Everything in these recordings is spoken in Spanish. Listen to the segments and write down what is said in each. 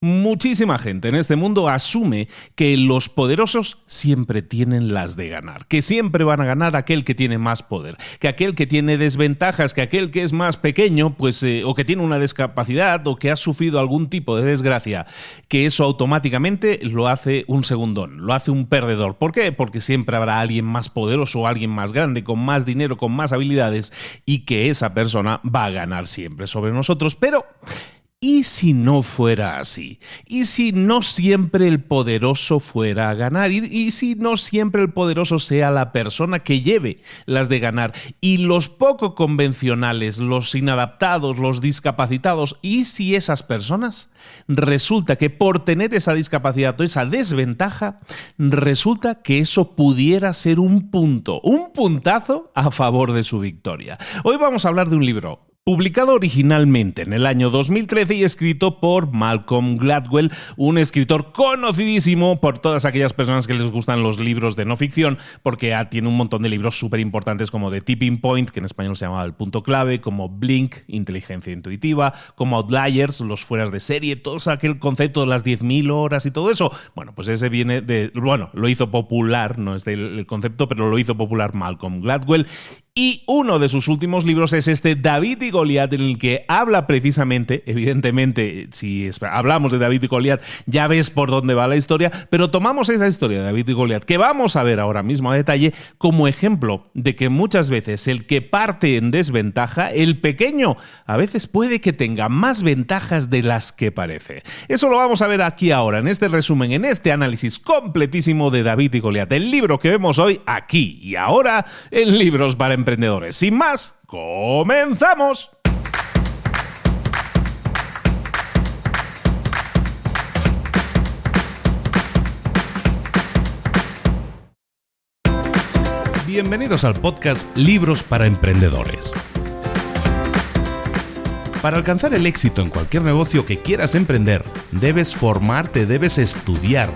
Muchísima gente en este mundo asume que los poderosos siempre tienen las de ganar, que siempre van a ganar aquel que tiene más poder, que aquel que tiene desventajas, que aquel que es más pequeño, o que tiene una discapacidad o que ha sufrido algún tipo de desgracia, que eso automáticamente lo hace un segundón, lo hace un perdedor. ¿Por qué? Porque siempre habrá alguien más poderoso o alguien más grande, con más dinero, con más habilidades, y que esa persona va a ganar siempre sobre nosotros. Pero ¿y si no fuera así? ¿Y si no siempre el poderoso fuera a ganar? ¿Y si no siempre el poderoso sea la persona que lleve las de ganar? Y los poco convencionales, los inadaptados, los discapacitados, ¿y si esas personas resulta que por tener esa discapacidad o esa desventaja, resulta que eso pudiera ser un puntazo a favor de su victoria? Hoy vamos a hablar de un libro publicado originalmente en el año 2013 y escrito por Malcolm Gladwell, un escritor conocidísimo por todas aquellas personas que les gustan los libros de no ficción, porque tiene un montón de libros súper importantes como The Tipping Point, que en español se llamaba El Punto Clave, como Blink, Inteligencia Intuitiva, como Outliers, Los Fueras de Serie, todo aquel concepto de las 10.000 horas y todo eso. Bueno, pues ese viene de... Bueno, lo hizo popular, no es el concepto, pero lo hizo popular Malcolm Gladwell. Y uno de sus últimos libros es este David y Goliat, en el que habla precisamente, evidentemente, si hablamos de David y Goliat, ya ves por dónde va la historia, pero tomamos esa historia de David y Goliat, que vamos a ver ahora mismo a detalle, como ejemplo de que muchas veces el que parte en desventaja, el pequeño, a veces puede que tenga más ventajas de las que parece. Eso lo vamos a ver aquí ahora, en este resumen, en este análisis completísimo de David y Goliat, el libro que vemos hoy aquí y ahora en Libros para Emprendedores. Sin más, ¡comenzamos! Bienvenidos al podcast Libros para Emprendedores. Para alcanzar el éxito en cualquier negocio que quieras emprender, debes formarte, debes estudiar,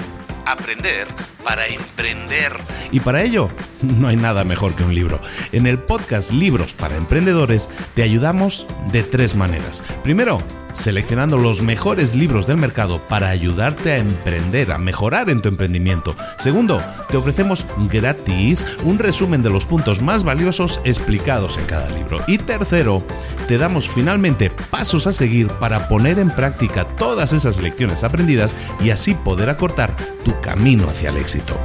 aprender para emprender. Y para ello, no hay nada mejor que un libro. En el podcast Libros para Emprendedores te ayudamos de 3 maneras. Primero, seleccionando los mejores libros del mercado para ayudarte a emprender, a mejorar en tu emprendimiento. Segundo, te ofrecemos gratis un resumen de los puntos más valiosos explicados en cada libro. Y tercero, te damos finalmente pasos a seguir para poner en práctica todas esas lecciones aprendidas y así poder acortar tu camino hacia el éxito.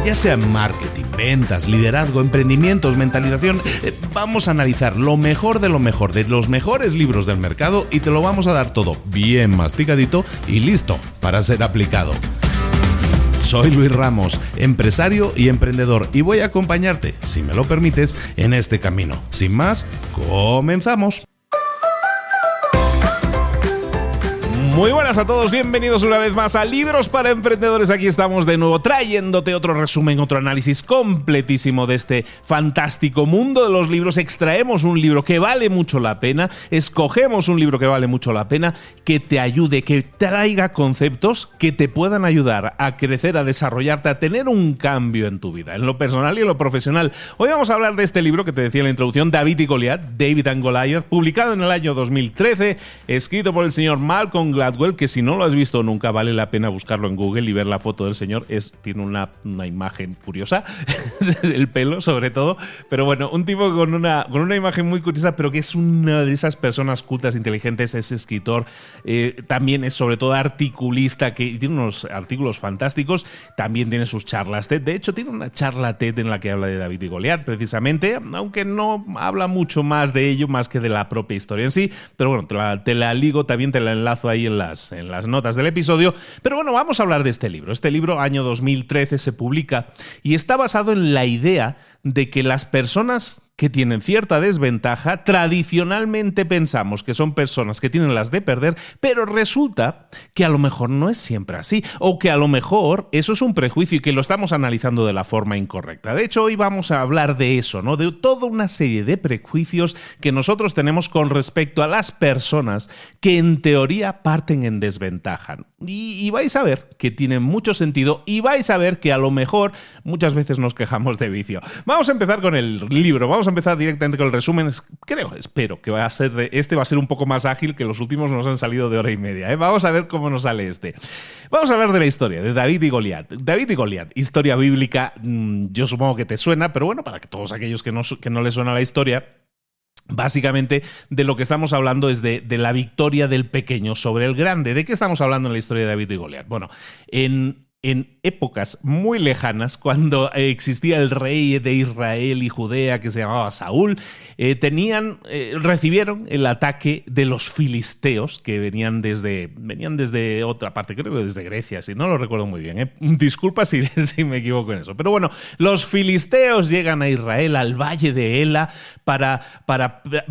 Ya sea marketing, ventas, liderazgo, emprendimientos, mentalización, vamos a analizar lo mejor de los mejores libros del mercado y te lo vamos a dar todo bien masticadito y listo para ser aplicado. Soy Luis Ramos, empresario y emprendedor, y voy a acompañarte, si me lo permites, en este camino. Sin más, comenzamos. Muy buenas a todos, bienvenidos una vez más a Libros para Emprendedores. Aquí estamos de nuevo trayéndote otro resumen, otro análisis completísimo de este fantástico mundo de los libros. Extraemos un libro que vale mucho la pena, escogemos un libro que vale mucho la pena, que te ayude, que traiga conceptos que te puedan ayudar a crecer, a desarrollarte, a tener un cambio en tu vida, en lo personal y en lo profesional. Hoy vamos a hablar de este libro que te decía en la introducción, David y Goliat, David and Goliath, publicado en el año 2013, escrito por el señor Malcolm Gladwell, que si no lo has visto nunca vale la pena buscarlo en Google y ver la foto del señor. Tiene una imagen curiosa, el pelo sobre todo, pero bueno, un tipo con una imagen muy curiosa, pero que es una de esas personas cultas, inteligentes, es escritor, también es sobre todo articulista, que tiene unos artículos fantásticos, también tiene sus charlas TED. De hecho, tiene una charla TED en la que habla de David y Goliat precisamente, aunque no habla mucho más de ello, más que de la propia historia en sí, pero bueno, te la ligo, también te la enlazo ahí en las notas del episodio. Pero bueno, vamos a hablar de este libro. Este libro, año 2013, se publica y está basado en la idea de que las personas que tienen cierta desventaja, tradicionalmente pensamos que son personas que tienen las de perder, pero resulta que a lo mejor no es siempre así, o que a lo mejor eso es un prejuicio y que lo estamos analizando de la forma incorrecta. De hecho, hoy vamos a hablar de eso, ¿no? De toda una serie de prejuicios que nosotros tenemos con respecto a las personas que en teoría parten en desventaja. Y vais a ver que tiene mucho sentido y vais a ver que a lo mejor muchas veces nos quejamos de vicio. Vamos a empezar con el libro, vamos a empezar directamente con el resumen. Espero que va a ser un poco más ágil, que los últimos nos han salido de hora y media, ¿eh? Vamos a ver cómo nos sale este. Vamos a hablar de la historia de David y Goliat. David y Goliat, historia bíblica, yo supongo que te suena, pero bueno, para que todos aquellos que no les suena la historia, básicamente de lo que estamos hablando es de la victoria del pequeño sobre el grande. ¿De qué estamos hablando en la historia de David y Goliat? Bueno, en épocas muy lejanas, cuando existía el rey de Israel y Judea que se llamaba Saúl, recibieron el ataque de los filisteos, que venían desde otra parte, creo que desde Grecia, si no lo recuerdo muy bien, ¿eh? Disculpa si me equivoco en eso. Pero bueno, los filisteos llegan a Israel, al valle de Ela, para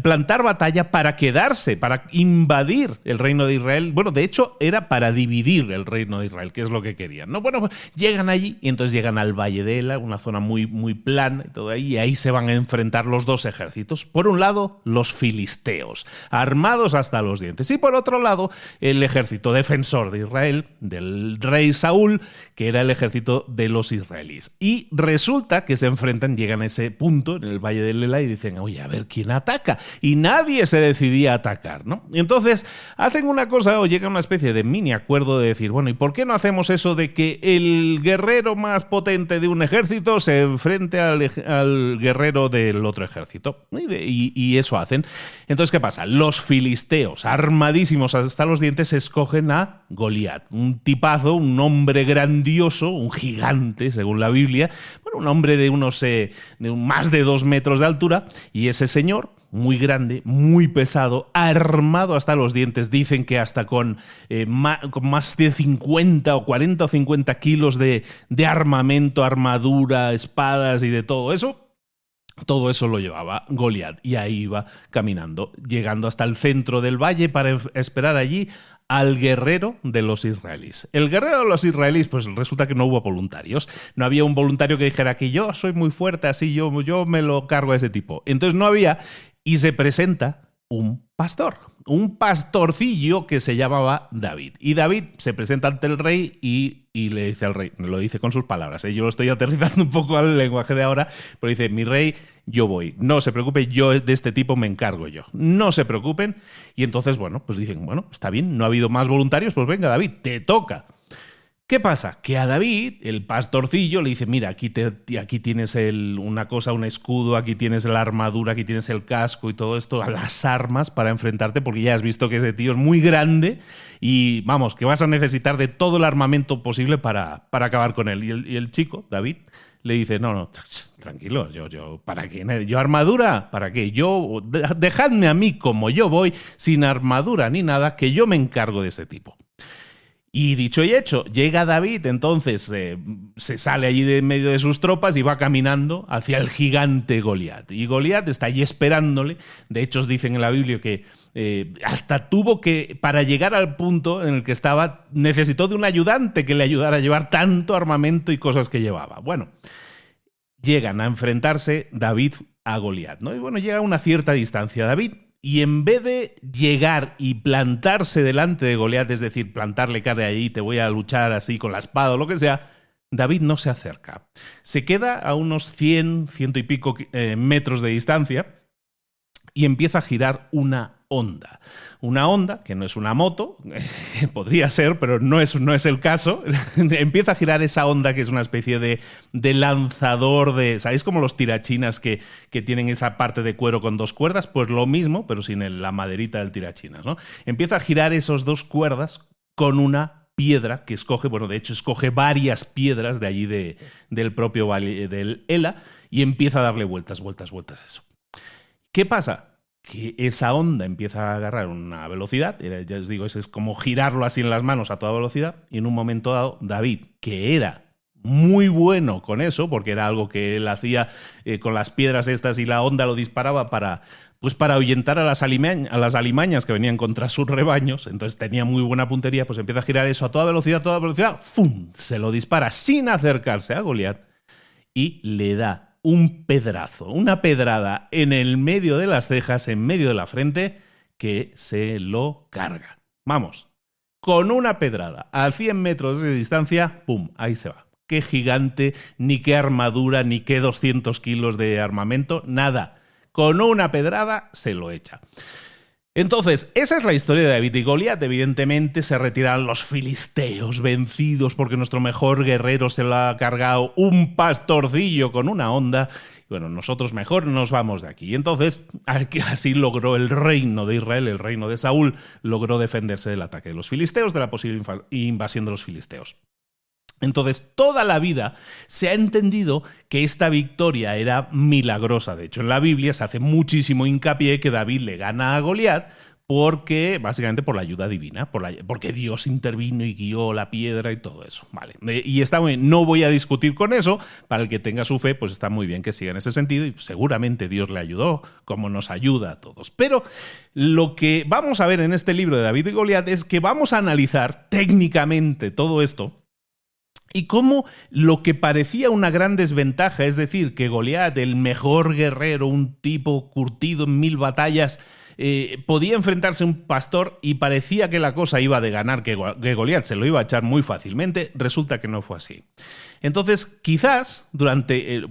plantar batalla, para quedarse, para invadir el reino de Israel. Bueno, de hecho, era para dividir el reino de Israel, que es lo que querían, ¿no? Bueno, pues llegan allí y entonces llegan al Valle de Ela, una zona muy, muy plana y todo ahí, y ahí se van a enfrentar los dos ejércitos. Por un lado, los filisteos, armados hasta los dientes, y por otro lado, el ejército defensor de Israel, del rey Saúl, que era el ejército de los israelíes. Y resulta que se enfrentan, llegan a ese punto en el Valle de Ela y dicen, oye, a ver quién ataca. Y nadie se decidía a atacar, ¿no? Y entonces hacen una cosa, o llega una especie de mini acuerdo de decir, bueno, ¿y por qué no hacemos eso de que el guerrero más potente de un ejército se enfrente al guerrero del otro ejército? Y eso hacen. Entonces, ¿qué pasa? Los filisteos, armadísimos hasta los dientes, escogen a Goliat, un tipazo, un hombre grandioso, un gigante, según la Biblia, bueno, un hombre de más de 2 metros de altura, y ese señor, muy grande, muy pesado, armado hasta los dientes, dicen que hasta con más de 50 o 40 o 50 kilos de armamento, armadura, espadas y de todo eso. Todo eso lo llevaba Goliat y ahí iba caminando, llegando hasta el centro del valle para esperar allí al guerrero de los israelíes. El guerrero de los israelíes, pues resulta que no hubo voluntarios. No había un voluntario que dijera que yo soy muy fuerte, así yo me lo cargo a ese tipo. Entonces no había, y se presenta un pastorcillo que se llamaba David. Y David se presenta ante el rey y le dice al rey, lo dice con sus palabras, yo lo estoy aterrizando un poco al lenguaje de ahora, pero dice, mi rey, yo voy, no se preocupe, yo de este tipo me encargo yo, no se preocupen. Y entonces, bueno, pues dicen, bueno, está bien, no ha habido más voluntarios, pues venga David, te toca. ¿Qué pasa? Que a David, el pastorcillo, le dice, mira, aquí tienes una cosa, un escudo, aquí tienes la armadura, aquí tienes el casco y todo esto, las armas para enfrentarte, porque ya has visto que ese tío es muy grande y, vamos, que vas a necesitar de todo el armamento posible para acabar con él. Y el chico, David, le dice, no, tranquilo, ¿para qué? ¿Yo armadura? ¿Para qué? Dejadme a mí como yo voy, sin armadura ni nada, que yo me encargo de ese tipo. Y dicho y hecho, llega David, entonces se sale allí de medio de sus tropas y va caminando hacia el gigante Goliat. Y Goliat está allí esperándole. De hecho, dicen en la Biblia que hasta tuvo que, para llegar al punto en el que estaba, necesitó de un ayudante que le ayudara a llevar tanto armamento y cosas que llevaba. Bueno, llegan a enfrentarse David a Goliat, ¿no? Y bueno, llega a una cierta distancia David. Y en vez de llegar y plantarse delante de Goliat, es decir, plantarle cara allí, te voy a luchar así con la espada o lo que sea, David no se acerca. Se queda a unos 100 y pico metros de distancia y empieza a girar una onda. Una onda, que no es una moto, podría ser, pero no es el caso. Empieza a girar esa onda que es una especie de lanzador de... ¿Sabéis como los tirachinas que tienen esa parte de cuero con 2 cuerdas? Pues lo mismo, pero sin la maderita del tirachinas, ¿no? Empieza a girar esos 2 cuerdas con una piedra que escoge, bueno, de hecho escoge varias piedras de allí del propio valle del Ela y empieza a darle vueltas a eso. ¿Qué pasa? Que esa onda empieza a agarrar una velocidad, ya os digo, es como girarlo así en las manos a toda velocidad, y en un momento dado, David, que era muy bueno con eso, porque era algo que él hacía con las piedras estas y la onda lo disparaba para ahuyentar a las alimañas que venían contra sus rebaños, entonces tenía muy buena puntería, pues empieza a girar eso a toda velocidad, ¡fum! Se lo dispara sin acercarse a Goliat y le da un pedrazo, una pedrada en el medio de las cejas, en medio de la frente, que se lo carga. Vamos, con una pedrada a 100 metros de distancia, ¡pum!, ahí se va. Qué gigante, ni qué armadura, ni qué 200 kilos de armamento, nada. Con una pedrada se lo echa. Entonces, esa es la historia de David y Goliat. Evidentemente se retiran los filisteos vencidos porque nuestro mejor guerrero se lo ha cargado un pastorcillo con una honda. Bueno, nosotros mejor nos vamos de aquí. Y entonces, así logró el reino de Israel, el reino de Saúl, logró defenderse del ataque de los filisteos, de la posible invasión de los filisteos. Entonces, toda la vida se ha entendido que esta victoria era milagrosa. De hecho, en la Biblia se hace muchísimo hincapié que David le gana a Goliat porque, básicamente, por la ayuda divina, porque Dios intervino y guió la piedra y todo eso. Vale. Y está muy bien. No voy a discutir con eso. Para el que tenga su fe, pues está muy bien que siga en ese sentido y seguramente Dios le ayudó, como nos ayuda a todos. Pero lo que vamos a ver en este libro de David y Goliat es que vamos a analizar técnicamente todo esto. Y cómo lo que parecía una gran desventaja, es decir, que Goliat, el mejor guerrero, un tipo curtido en 1000 batallas, podía enfrentarse a un pastor y parecía que la cosa iba de ganar, que Goliat se lo iba a echar muy fácilmente, resulta que no fue así. Entonces, quizás,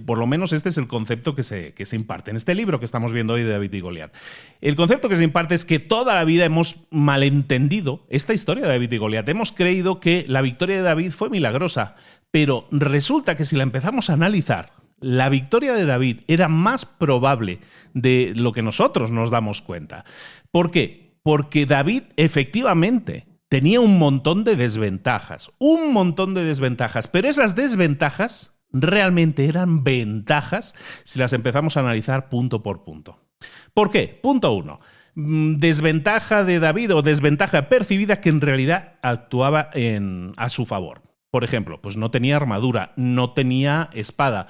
por lo menos este es el concepto que se imparte en este libro que estamos viendo hoy de David y Goliat. El concepto que se imparte es que toda la vida hemos malentendido esta historia de David y Goliat. Hemos creído que la victoria de David fue milagrosa, pero resulta que si la empezamos a analizar, la victoria de David era más probable de lo que nosotros nos damos cuenta. ¿Por qué? Porque David efectivamente tenía un montón de desventajas, pero esas desventajas realmente eran ventajas si las empezamos a analizar punto por punto. ¿Por qué? Punto 1. Desventaja de David o desventaja percibida que en realidad actuaba a su favor. Por ejemplo, pues no tenía armadura, no tenía espada.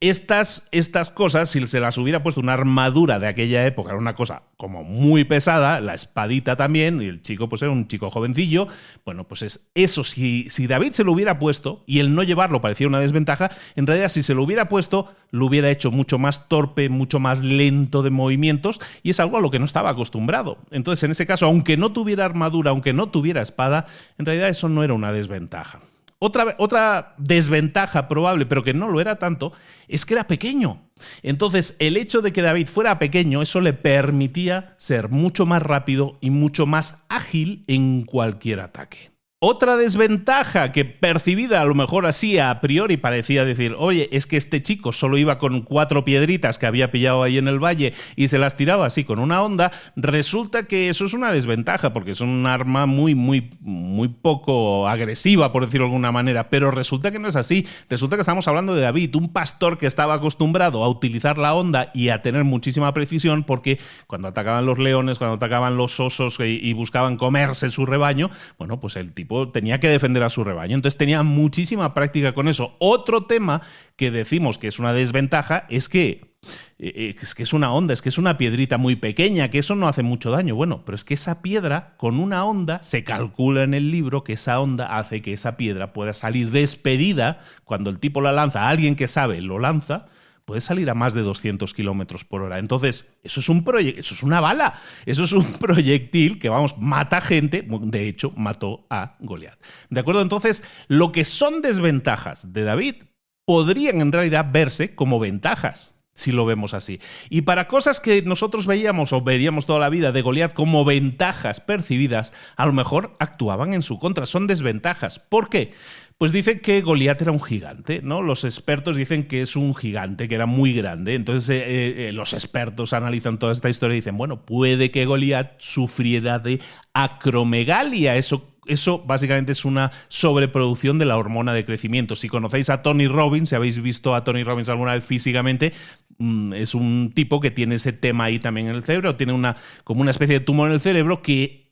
Estas cosas, si se las hubiera puesto una armadura de aquella época, era una cosa como muy pesada, la espadita también, y el chico pues era un chico jovencillo, bueno, pues eso, si David se lo hubiera puesto y el no llevarlo parecía una desventaja, en realidad si se lo hubiera puesto, lo hubiera hecho mucho más torpe, mucho más lento de movimientos, y es algo a lo que no estaba acostumbrado. Entonces, en ese caso, aunque no tuviera armadura, aunque no tuviera espada, en realidad eso no era una desventaja. Otra desventaja probable, pero que no lo era tanto, es que era pequeño. Entonces, el hecho de que David fuera pequeño, eso le permitía ser mucho más rápido y mucho más ágil en cualquier ataque. Otra desventaja que percibida a lo mejor así a priori parecía decir, oye, es que este chico solo iba con 4 piedritas que había pillado ahí en el valle y se las tiraba así con una honda, resulta que eso es una desventaja porque es un arma muy, muy, muy poco agresiva, por decirlo de alguna manera, pero resulta que no es así. Resulta que estamos hablando de David, un pastor que estaba acostumbrado a utilizar la honda y a tener muchísima precisión porque cuando atacaban los leones, cuando atacaban los osos y buscaban comerse su rebaño, bueno, pues el tipo tenía que defender a su rebaño, entonces tenía muchísima práctica con eso. Otro tema que decimos que es una desventaja es que es una honda, es que es una piedrita muy pequeña, que eso no hace mucho daño. Bueno, pero es que esa piedra con una honda, se calcula en el libro que esa honda hace que esa piedra pueda salir despedida cuando el tipo la lanza, alguien que sabe lo lanza, puede salir a más de 200 kilómetros por hora. Entonces, eso es una bala, eso es un proyectil que, vamos, mata gente. De hecho, mató a Goliat. ¿De acuerdo? Entonces, lo que son desventajas de David podrían en realidad verse como ventajas, si lo vemos así. Y para cosas que nosotros veíamos o veríamos toda la vida de Goliat como ventajas percibidas, a lo mejor actuaban en su contra, son desventajas. ¿Por qué? Pues dicen que Goliat era un gigante, ¿no? Los expertos dicen que es un gigante, que era muy grande. Entonces los expertos analizan toda esta historia y dicen, bueno, puede que Goliat sufriera de acromegalia. Eso básicamente es una sobreproducción de la hormona de crecimiento. Si conocéis a Tony Robbins, si habéis visto a Tony Robbins alguna vez físicamente, es un tipo que tiene ese tema ahí también en el cerebro, tiene como una especie de tumor en el cerebro que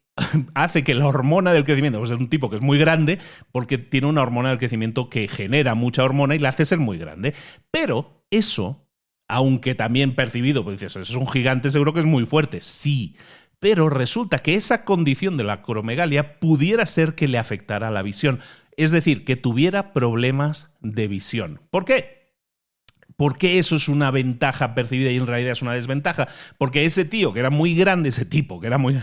hace que la hormona del crecimiento, pues es un tipo que es muy grande porque tiene una hormona del crecimiento que genera mucha hormona y la hace ser muy grande. Pero eso, aunque también percibido, pues dices, eso es un gigante, seguro que es muy fuerte, sí. Pero resulta que esa condición de la acromegalia pudiera ser que le afectara la visión. Es decir, que tuviera problemas de visión. ¿Por qué? ¿Por qué eso es una ventaja percibida y en realidad es una desventaja? Porque ese tipo que era muy grande, ese tipo que era muy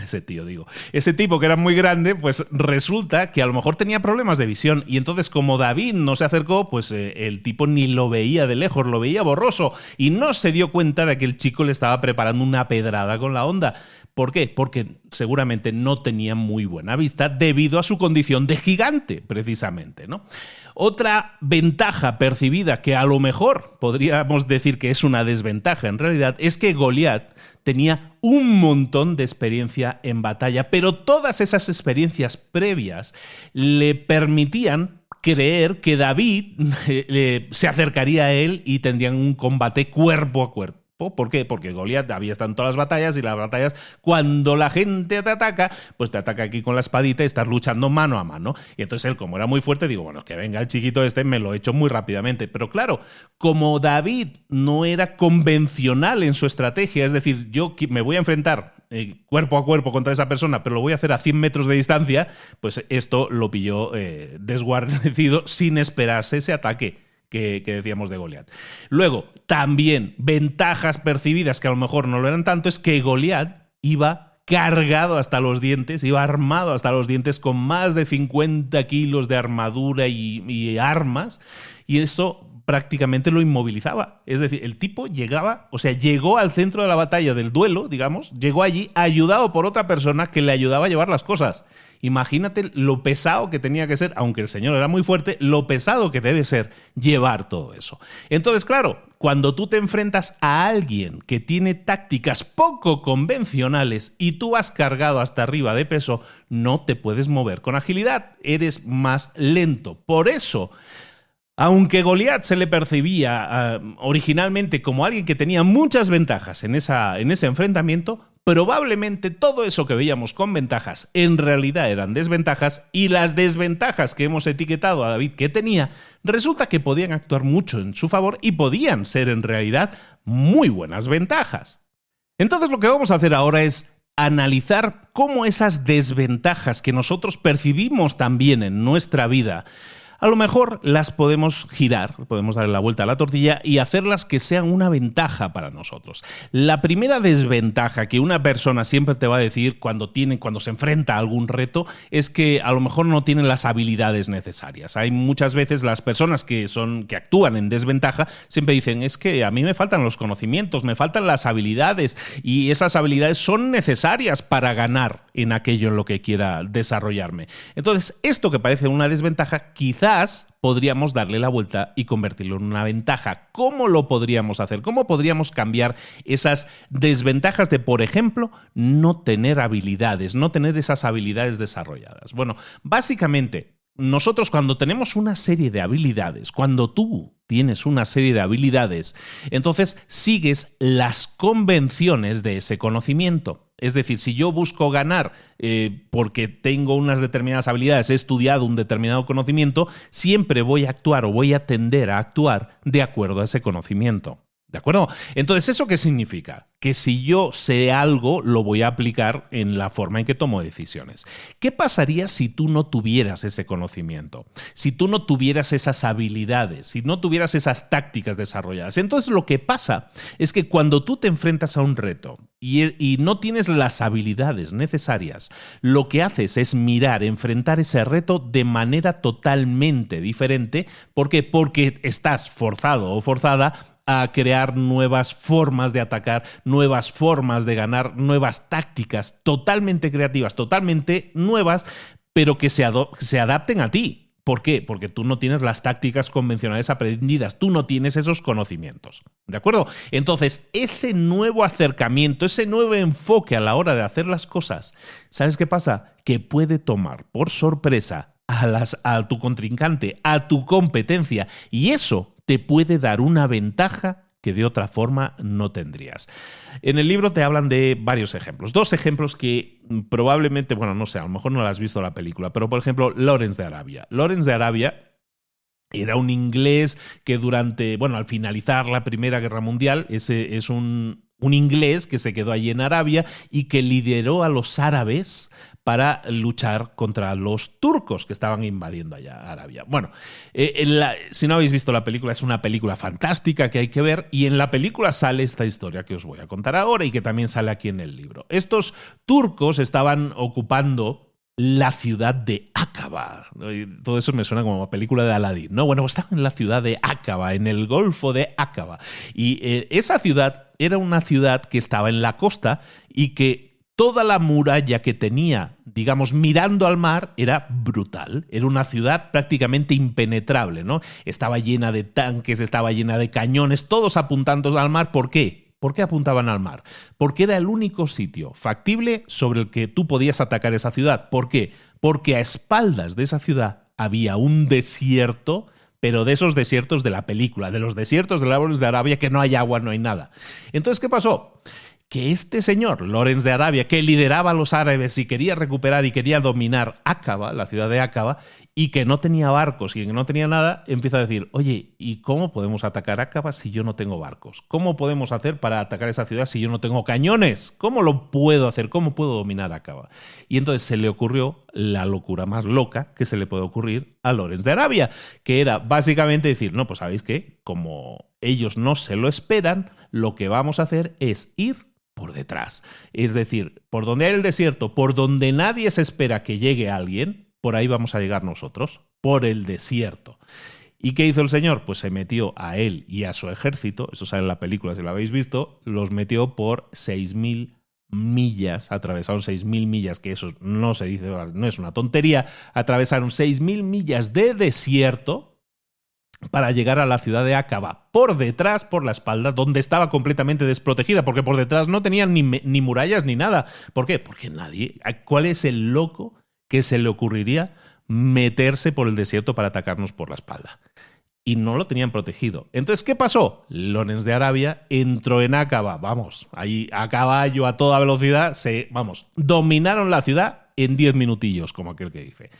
grande, pues resulta que a lo mejor tenía problemas de visión y entonces como David no se acercó, pues el tipo ni lo veía de lejos, lo veía borroso y no se dio cuenta de que el chico le estaba preparando una pedrada con la onda. ¿Por qué? Porque seguramente no tenía muy buena vista debido a su condición de gigante, precisamente, ¿no? Otra ventaja percibida que a lo mejor podríamos decir que es una desventaja en realidad es que Goliat tenía un montón de experiencia en batalla, pero todas esas experiencias previas le permitían creer que David se acercaría a él y tendrían un combate cuerpo a cuerpo. ¿Por qué? Porque Goliat había estado en todas las batallas y las batallas, cuando la gente te ataca, pues te ataca aquí con la espadita y estás luchando mano a mano. Y entonces él, como era muy fuerte, digo, bueno, que venga el chiquito este, me lo he hecho muy rápidamente. Pero claro, como David no era convencional en su estrategia, es decir, yo me voy a enfrentar cuerpo a cuerpo contra esa persona, pero lo voy a hacer a 100 metros de distancia, pues esto lo pilló desguarnecido sin esperarse ese ataque que decíamos de Goliat. Luego, también ventajas percibidas que a lo mejor no lo eran tanto, es que Goliat iba cargado hasta los dientes, iba armado hasta los dientes con más de 50 kilos de armadura y armas, y eso prácticamente lo inmovilizaba. Es decir, el tipo llegó al centro de la batalla del duelo, digamos, llegó allí ayudado por otra persona que le ayudaba a llevar las cosas. Imagínate lo pesado que tenía que ser, aunque el señor era muy fuerte, lo pesado que debe ser llevar todo eso. Entonces, claro, cuando tú te enfrentas a alguien que tiene tácticas poco convencionales y tú vas cargado hasta arriba de peso, no te puedes mover con agilidad, eres más lento. Por eso, aunque Goliat se le percibía originalmente como alguien que tenía muchas ventajas en ese enfrentamiento, probablemente todo eso que veíamos con ventajas en realidad eran desventajas, y las desventajas que hemos etiquetado a David que tenía, resulta que podían actuar mucho en su favor y podían ser en realidad muy buenas ventajas. Entonces lo que vamos a hacer ahora es analizar cómo esas desventajas que nosotros percibimos también en nuestra vida, a lo mejor las podemos girar, podemos darle la vuelta a la tortilla y hacerlas que sean una ventaja para nosotros. La primera desventaja que una persona siempre te va a decir cuando se enfrenta a algún reto es que a lo mejor no tiene las habilidades necesarias. Hay muchas veces las personas que actúan en desventaja siempre dicen, es que a mí me faltan los conocimientos, me faltan las habilidades, y esas habilidades son necesarias para ganar en aquello en lo que quiera desarrollarme. Entonces, esto que parece una desventaja, quizás podríamos darle la vuelta y convertirlo en una ventaja. ¿Cómo lo podríamos hacer? ¿Cómo podríamos cambiar esas desventajas de, por ejemplo, no tener habilidades, no tener esas habilidades desarrolladas? Bueno, básicamente, nosotros cuando tenemos una serie de habilidades, cuando tú tienes una serie de habilidades, entonces sigues las convenciones de ese conocimiento. Es decir, si yo busco ganar porque tengo unas determinadas habilidades, he estudiado un determinado conocimiento, siempre voy a actuar o voy a tender a actuar de acuerdo a ese conocimiento. ¿De acuerdo? Entonces, ¿eso qué significa? Que si yo sé algo, lo voy a aplicar en la forma en que tomo decisiones. ¿Qué pasaría si tú no tuvieras ese conocimiento? Si tú no tuvieras esas habilidades, si no tuvieras esas tácticas desarrolladas. Entonces, lo que pasa es que cuando tú te enfrentas a un reto y no tienes las habilidades necesarias, lo que haces es enfrentar ese reto de manera totalmente diferente. ¿Por qué? Porque estás forzado o forzada a crear nuevas formas de atacar, nuevas formas de ganar, nuevas tácticas totalmente creativas, totalmente nuevas, pero que se adapten a ti. ¿Por qué? Porque tú no tienes las tácticas convencionales aprendidas, tú no tienes esos conocimientos. ¿De acuerdo? Entonces, ese nuevo acercamiento, ese nuevo enfoque a la hora de hacer las cosas, ¿sabes qué pasa? Que puede tomar por sorpresa a tu contrincante, a tu competencia, y eso te puede dar una ventaja que de otra forma no tendrías. En el libro te hablan de varios ejemplos. 2 ejemplos que probablemente, bueno, no sé, a lo mejor no lo has visto la película, pero por ejemplo, Lawrence de Arabia. Lawrence de Arabia era un inglés que al finalizar la Primera Guerra Mundial, es un un inglés que se quedó allí en Arabia y que lideró a los árabes para luchar contra los turcos que estaban invadiendo allá Arabia. Bueno, si no habéis visto la película, es una película fantástica que hay que ver, y en la película sale esta historia que os voy a contar ahora y que también sale aquí en el libro. Estos turcos estaban ocupando la ciudad de Aqaba. Todo eso me suena como a película de Aladdin, ¿no? Bueno, estaban en la ciudad de Aqaba, en el Golfo de Aqaba. Y esa ciudad era una ciudad que estaba en la costa y que toda la muralla que tenía, digamos, mirando al mar, era brutal. Era una ciudad prácticamente impenetrable, ¿no? Estaba llena de tanques, estaba llena de cañones, todos apuntando al mar. ¿Por qué? ¿Por qué apuntaban al mar? Porque era el único sitio factible sobre el que tú podías atacar esa ciudad. ¿Por qué? Porque a espaldas de esa ciudad había un desierto, pero de esos desiertos de la película, de los desiertos de Lawrence de Arabia, que no hay agua, no hay nada. Entonces, ¿qué pasó? Que este señor, Lawrence de Arabia, que lideraba a los árabes y quería recuperar y quería dominar Aqaba, la ciudad de Aqaba, y que no tenía barcos y que no tenía nada, empieza a decir, oye, ¿y cómo podemos atacar Aqaba si yo no tengo barcos? ¿Cómo podemos hacer para atacar esa ciudad si yo no tengo cañones? ¿Cómo lo puedo hacer? ¿Cómo puedo dominar Aqaba? Y entonces se le ocurrió la locura más loca que se le puede ocurrir a Lawrence de Arabia, que era básicamente decir, no, pues ¿sabéis qué? Como ellos no se lo esperan, lo que vamos a hacer es ir por detrás. Es decir, por donde hay el desierto, por donde nadie se espera que llegue alguien, por ahí vamos a llegar nosotros, por el desierto. ¿Y qué hizo el señor? Pues se metió a él y a su ejército, eso sale en la película si lo habéis visto, los metió por 6.000 millas, atravesaron 6.000 millas, que eso no se dice, no es una tontería, atravesaron 6.000 millas de desierto para llegar a la ciudad de Aqaba, por detrás, por la espalda, donde estaba completamente desprotegida, porque por detrás no tenían ni murallas ni nada. ¿Por qué? Porque nadie... ¿Cuál es el loco que se le ocurriría meterse por el desierto para atacarnos por la espalda? Y no lo tenían protegido. Entonces, ¿qué pasó? Lawrence de Arabia entró en Aqaba, vamos, ahí a caballo, a toda velocidad, dominaron la ciudad en 10 minutillos, como aquel que dice.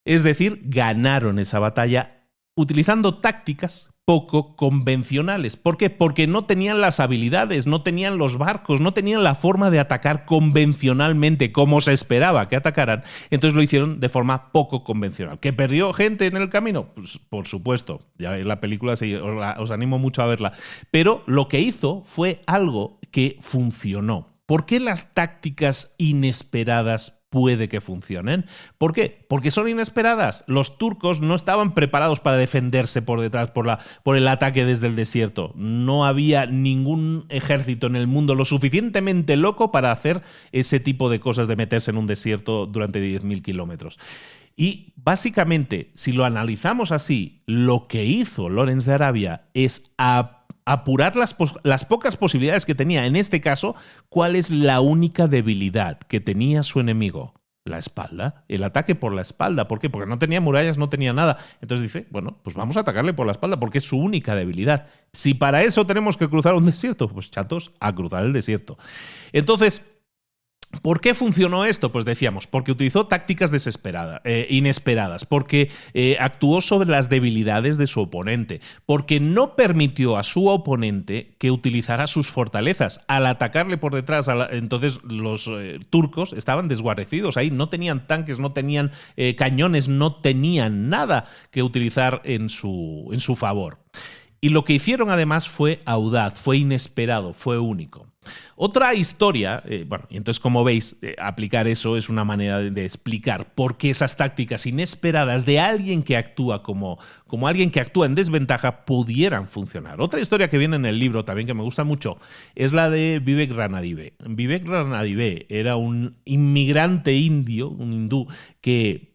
Es decir, ganaron esa batalla utilizando tácticas poco convencionales. ¿Por qué? Porque no tenían las habilidades, no tenían los barcos, no tenían la forma de atacar convencionalmente como se esperaba que atacaran. Entonces lo hicieron de forma poco convencional. ¿Que perdió gente en el camino? Pues, por supuesto. Ya en la película os animo mucho a verla. Pero lo que hizo fue algo que funcionó. ¿Por qué las tácticas inesperadas puede que funcionen? ¿Por qué? Porque son inesperadas. Los turcos no estaban preparados para defenderse por detrás por el ataque desde el desierto. No había ningún ejército en el mundo lo suficientemente loco para hacer ese tipo de cosas de meterse en un desierto durante 10.000 kilómetros. Y básicamente, si lo analizamos así, lo que hizo Lawrence de Arabia es apurar las pocas posibilidades que tenía. En este caso, ¿cuál es la única debilidad que tenía su enemigo? La espalda, el ataque por la espalda. ¿Por qué? Porque no tenía murallas, no tenía nada. Entonces dice, bueno, pues vamos a atacarle por la espalda porque es su única debilidad. Si para eso tenemos que cruzar un desierto, pues chatos, a cruzar el desierto. Entonces, ¿por qué funcionó esto? Pues decíamos, porque utilizó tácticas inesperadas, porque actuó sobre las debilidades de su oponente, porque no permitió a su oponente que utilizara sus fortalezas. Al atacarle por detrás, entonces los turcos estaban desguarnecidos ahí, no tenían tanques, no tenían cañones, no tenían nada que utilizar en su favor. Y lo que hicieron además fue audaz, fue inesperado, fue único. Otra historia, y entonces como veis, aplicar eso es una manera de explicar por qué esas tácticas inesperadas de alguien que actúa como alguien que actúa en desventaja pudieran funcionar. Otra historia que viene en el libro también que me gusta mucho es la de Vivek Ranadivé. Vivek Ranadivé era un inmigrante indio, un hindú, que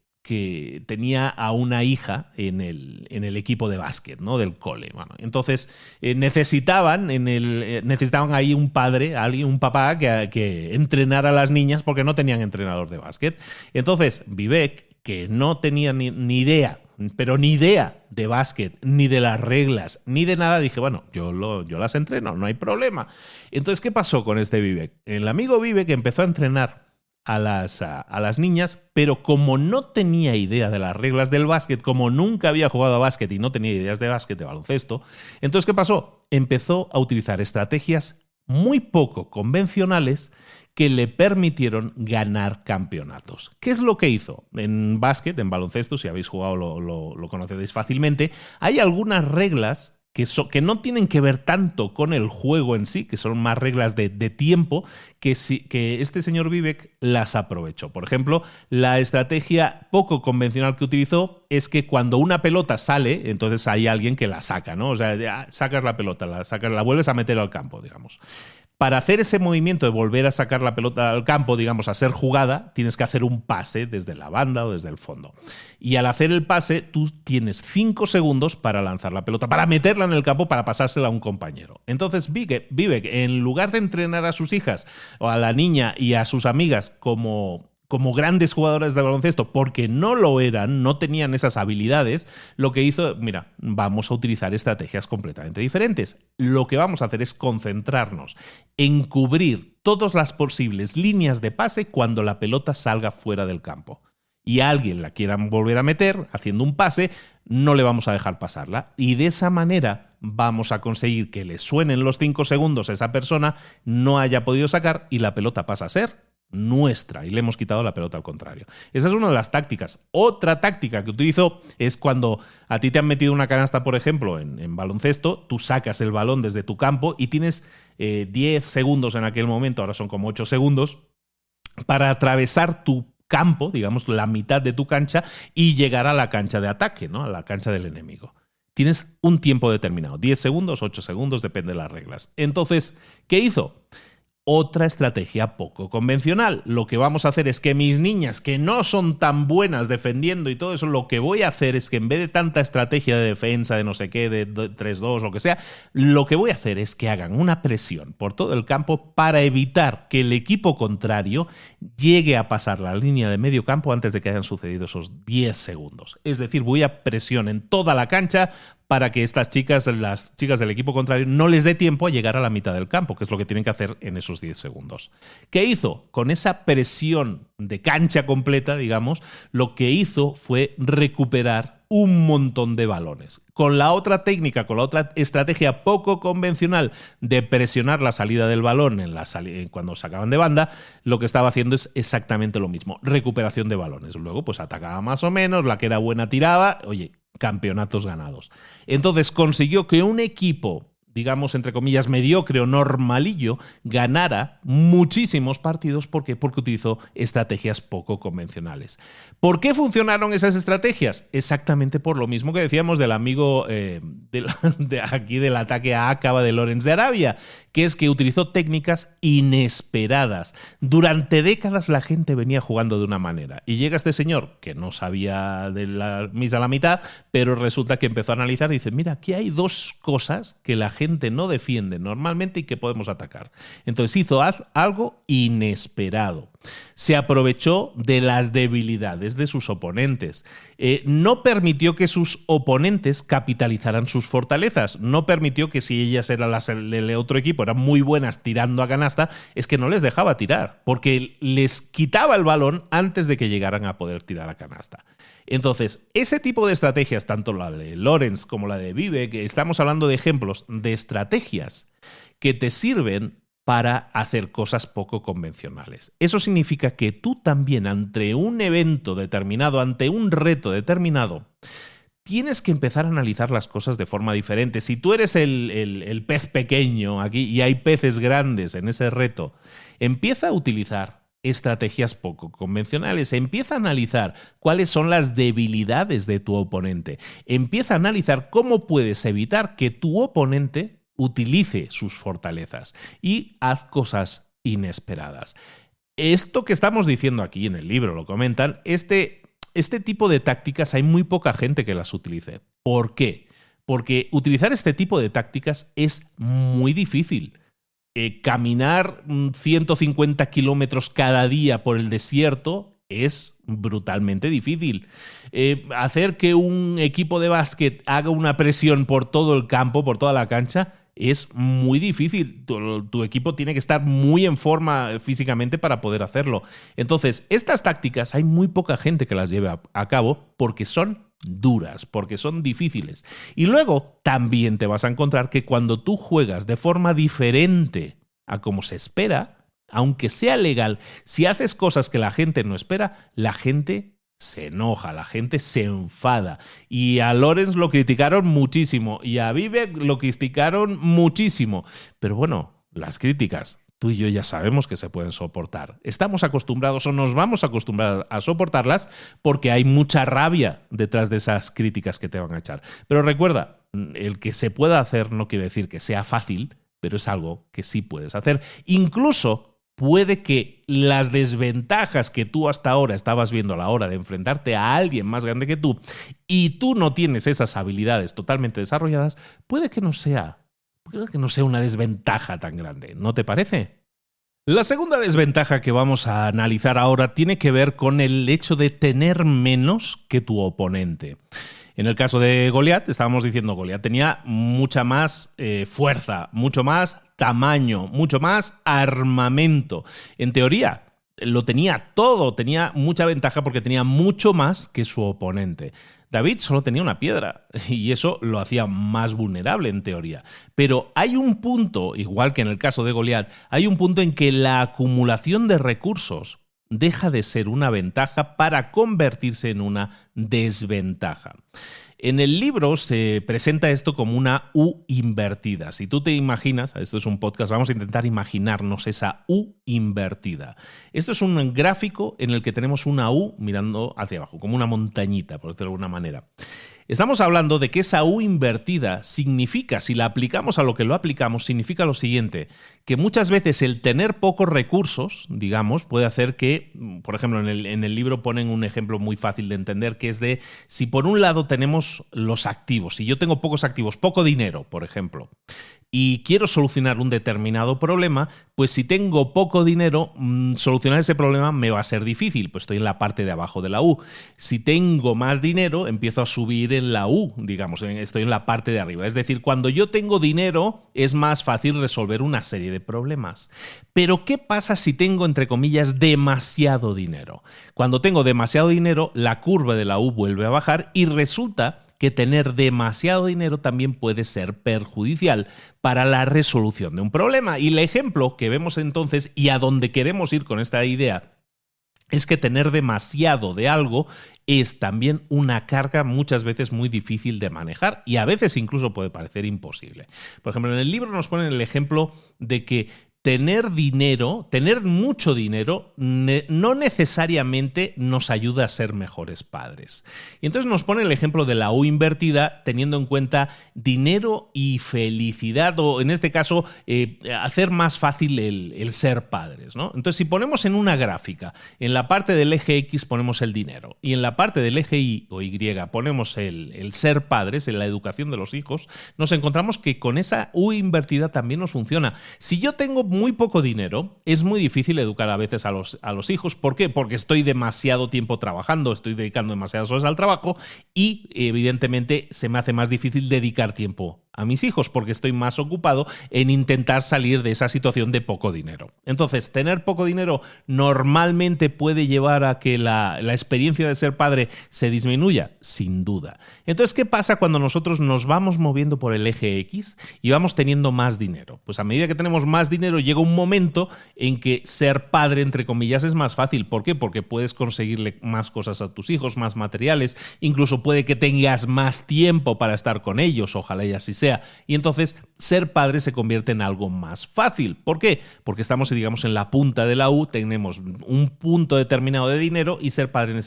tenía a una hija en el equipo de básquet, ¿no? Del cole. Bueno, entonces necesitaban ahí un padre, un papá que entrenara a las niñas porque no tenían entrenador de básquet. Entonces Vivek, que no tenía ni idea, pero ni idea de básquet, ni de las reglas, ni de nada, dije, bueno, yo las entreno, no hay problema. Entonces, ¿qué pasó con este Vivek? El amigo Vivek empezó a entrenar a las niñas, pero como no tenía idea de las reglas del básquet, como nunca había jugado a básquet y no tenía ideas de básquet, de baloncesto, entonces, ¿qué pasó? Empezó a utilizar estrategias muy poco convencionales que le permitieron ganar campeonatos. ¿Qué es lo que hizo? En básquet, en baloncesto, si habéis jugado lo conoceréis fácilmente, hay algunas reglas que no tienen que ver tanto con el juego en sí, que son más reglas de tiempo, que este señor Vivek las aprovechó. Por ejemplo, la estrategia poco convencional que utilizó es que cuando una pelota sale, entonces hay alguien que la saca, ¿no? O sea, sacas la pelota, la vuelves a meter al campo, digamos. Para hacer ese movimiento de volver a sacar la pelota al campo, digamos, a ser jugada, tienes que hacer un pase desde la banda o desde el fondo. Y al hacer el pase, tú tienes 5 segundos para lanzar la pelota, para meterla en el campo, para pasársela a un compañero. Entonces, Vivek, en lugar de entrenar a sus hijas, o a la niña y a sus amigas como grandes jugadores de baloncesto, porque no lo eran, no tenían esas habilidades, lo que hizo, mira, vamos a utilizar estrategias completamente diferentes. Lo que vamos a hacer es concentrarnos en cubrir todas las posibles líneas de pase cuando la pelota salga fuera del campo. Y a alguien la quieran volver a meter haciendo un pase, no le vamos a dejar pasarla. Y de esa manera vamos a conseguir que le suenen los 5 segundos a esa persona, no haya podido sacar y la pelota pasa a ser nuestra y le hemos quitado la pelota al contrario. Esa es una de las tácticas. Otra táctica que utilizo es cuando a ti te han metido una canasta, por ejemplo, en baloncesto, tú sacas el balón desde tu campo y tienes 10 segundos en aquel momento, ahora son como 8 segundos, para atravesar tu campo, digamos, la mitad de tu cancha y llegar a la cancha de ataque, ¿no? A la cancha del enemigo. Tienes un tiempo determinado, 10 segundos, 8 segundos, depende de las reglas. Entonces, ¿qué hizo? Otra estrategia poco convencional. Lo que vamos a hacer es que mis niñas, que no son tan buenas defendiendo y todo eso, lo que voy a hacer es que en vez de tanta estrategia de defensa, de no sé qué, de 3-2, lo que sea, lo que voy a hacer es que hagan una presión por todo el campo para evitar que el equipo contrario llegue a pasar la línea de medio campo antes de que hayan sucedido esos 10 segundos. Es decir, voy a presión en toda la cancha para que estas chicas, las chicas del equipo contrario, no les dé tiempo a llegar a la mitad del campo, que es lo que tienen que hacer en esos 10 segundos. ¿Qué hizo? Con esa presión de cancha completa, digamos, lo que hizo fue recuperar un montón de balones. Con la otra técnica, con la otra estrategia poco convencional de presionar la salida del balón cuando sacaban de banda, lo que estaba haciendo es exactamente lo mismo, recuperación de balones. Luego, pues atacaba más o menos, la que era buena tiraba, oye, campeonatos ganados. Entonces consiguió que un equipo, digamos, entre comillas, mediocre o normalillo, ganara muchísimos partidos. ¿Por qué? Porque utilizó estrategias poco convencionales. ¿Por qué funcionaron esas estrategias? Exactamente por lo mismo que decíamos del amigo de aquí del ataque a Aqaba de Lawrence de Arabia, que es que utilizó técnicas inesperadas. Durante décadas la gente venía jugando de una manera y llega este señor que no sabía de la misa a la mitad, pero resulta que empezó a analizar y dice, mira, aquí hay dos cosas que la gente no defiende normalmente y que podemos atacar. Entonces hizo algo inesperado. Se aprovechó de las debilidades de sus oponentes. No permitió que sus oponentes capitalizaran sus fortalezas. No permitió que si ellas eran las del otro equipo, eran muy buenas tirando a canasta, es que no les dejaba tirar, porque les quitaba el balón antes de que llegaran a poder tirar a canasta. Entonces, ese tipo de estrategias, tanto la de Lawrence como la de Vivek, que estamos hablando de ejemplos de estrategias que te sirven para hacer cosas poco convencionales. Eso significa que tú también, ante un evento determinado, ante un reto determinado, tienes que empezar a analizar las cosas de forma diferente. Si tú eres el pez pequeño aquí y hay peces grandes en ese reto, empieza a utilizar estrategias poco convencionales. Empieza a analizar cuáles son las debilidades de tu oponente. Empieza a analizar cómo puedes evitar que tu oponente utilice sus fortalezas y haz cosas inesperadas. Esto que estamos diciendo aquí en el libro, lo comentan, este tipo de tácticas hay muy poca gente que las utilice. ¿Por qué? Porque utilizar este tipo de tácticas es muy difícil. Caminar 150 kilómetros cada día por el desierto es brutalmente difícil. Hacer que un equipo de básquet haga una presión por todo el campo, por toda la cancha, es muy difícil. Tu equipo tiene que estar muy en forma físicamente para poder hacerlo. Entonces, estas tácticas hay muy poca gente que las lleve a cabo porque son duras, porque son difíciles. Y luego también te vas a encontrar que cuando tú juegas de forma diferente a como se espera, aunque sea legal, si haces cosas que la gente no espera, la gente se enoja, la gente se enfada. Y a Lorenz lo criticaron muchísimo y a Vivek lo criticaron muchísimo. Pero bueno, las críticas, tú y yo ya sabemos que se pueden soportar. Estamos acostumbrados o nos vamos a acostumbrar a soportarlas porque hay mucha rabia detrás de esas críticas que te van a echar. Pero recuerda, el que se pueda hacer no quiere decir que sea fácil, pero es algo que sí puedes hacer. Incluso puede que las desventajas que tú hasta ahora estabas viendo a la hora de enfrentarte a alguien más grande que tú y tú no tienes esas habilidades totalmente desarrolladas, puede que no sea una desventaja tan grande, ¿no te parece? La segunda desventaja que vamos a analizar ahora tiene que ver con el hecho de tener menos que tu oponente. En el caso de Goliat, estábamos diciendo, Goliat tenía mucha más fuerza, mucho más tamaño, mucho más armamento. En teoría, lo tenía todo, tenía mucha ventaja porque tenía mucho más que su oponente. David solo tenía una piedra y eso lo hacía más vulnerable en teoría. Pero hay un punto, igual que en el caso de Goliat, hay un punto en que la acumulación de recursos deja de ser una ventaja para convertirse en una desventaja. En el libro se presenta esto como una U invertida. Si tú te imaginas, esto es un podcast, vamos a intentar imaginarnos esa U invertida. Esto es un gráfico en el que tenemos una U mirando hacia abajo, como una montañita, por decirlo de alguna manera. Estamos hablando de que esa U invertida significa, si la aplicamos a lo que lo aplicamos, significa lo siguiente, que muchas veces el tener pocos recursos, digamos, puede hacer que, por ejemplo, en el libro ponen un ejemplo muy fácil de entender, que es de si por un lado tenemos los activos, si yo tengo pocos activos, poco dinero, por ejemplo, y quiero solucionar un determinado problema, pues si tengo poco dinero, solucionar ese problema me va a ser difícil, pues estoy en la parte de abajo de la U. Si tengo más dinero, empiezo a subir en la U, digamos, estoy en la parte de arriba. Es decir, cuando yo tengo dinero, es más fácil resolver una serie de problemas. Pero ¿qué pasa si tengo, entre comillas, demasiado dinero? Cuando tengo demasiado dinero, la curva de la U vuelve a bajar y resulta que tener demasiado dinero también puede ser perjudicial para la resolución de un problema. Y el ejemplo que vemos entonces y a donde queremos ir con esta idea es que tener demasiado de algo es también una carga muchas veces muy difícil de manejar y a veces incluso puede parecer imposible. Por ejemplo, en el libro nos ponen el ejemplo de que tener dinero, tener mucho dinero, no necesariamente nos ayuda a ser mejores padres. Y entonces nos pone el ejemplo de la U invertida, teniendo en cuenta dinero y felicidad, o en este caso, hacer más fácil el ser padres, ¿no? Entonces, si ponemos en una gráfica, en la parte del eje X ponemos el dinero, y en la parte del eje Y o Y ponemos el ser padres, en la educación de los hijos, nos encontramos que con esa U invertida también nos funciona. Si yo tengo muy poco dinero, es muy difícil educar a veces a los hijos. ¿Por qué? Porque estoy demasiado tiempo trabajando, estoy dedicando demasiadas horas al trabajo y evidentemente se me hace más difícil dedicar tiempo a mis hijos porque estoy más ocupado en intentar salir de esa situación de poco dinero. Entonces, tener poco dinero normalmente puede llevar a que la experiencia de ser padre se disminuya, sin duda. Entonces, ¿qué pasa cuando nosotros nos vamos moviendo por el eje X y vamos teniendo más dinero? Pues a medida que tenemos más dinero llega un momento en que ser padre, entre comillas, es más fácil. ¿Por qué? Porque puedes conseguirle más cosas a tus hijos, más materiales, incluso puede que tengas más tiempo para estar con ellos, ojalá y así sea. Y entonces ser padre se convierte en algo más fácil. ¿Por qué? Porque estamos, digamos, en la punta de la U, tenemos un punto determinado de dinero y ser padre en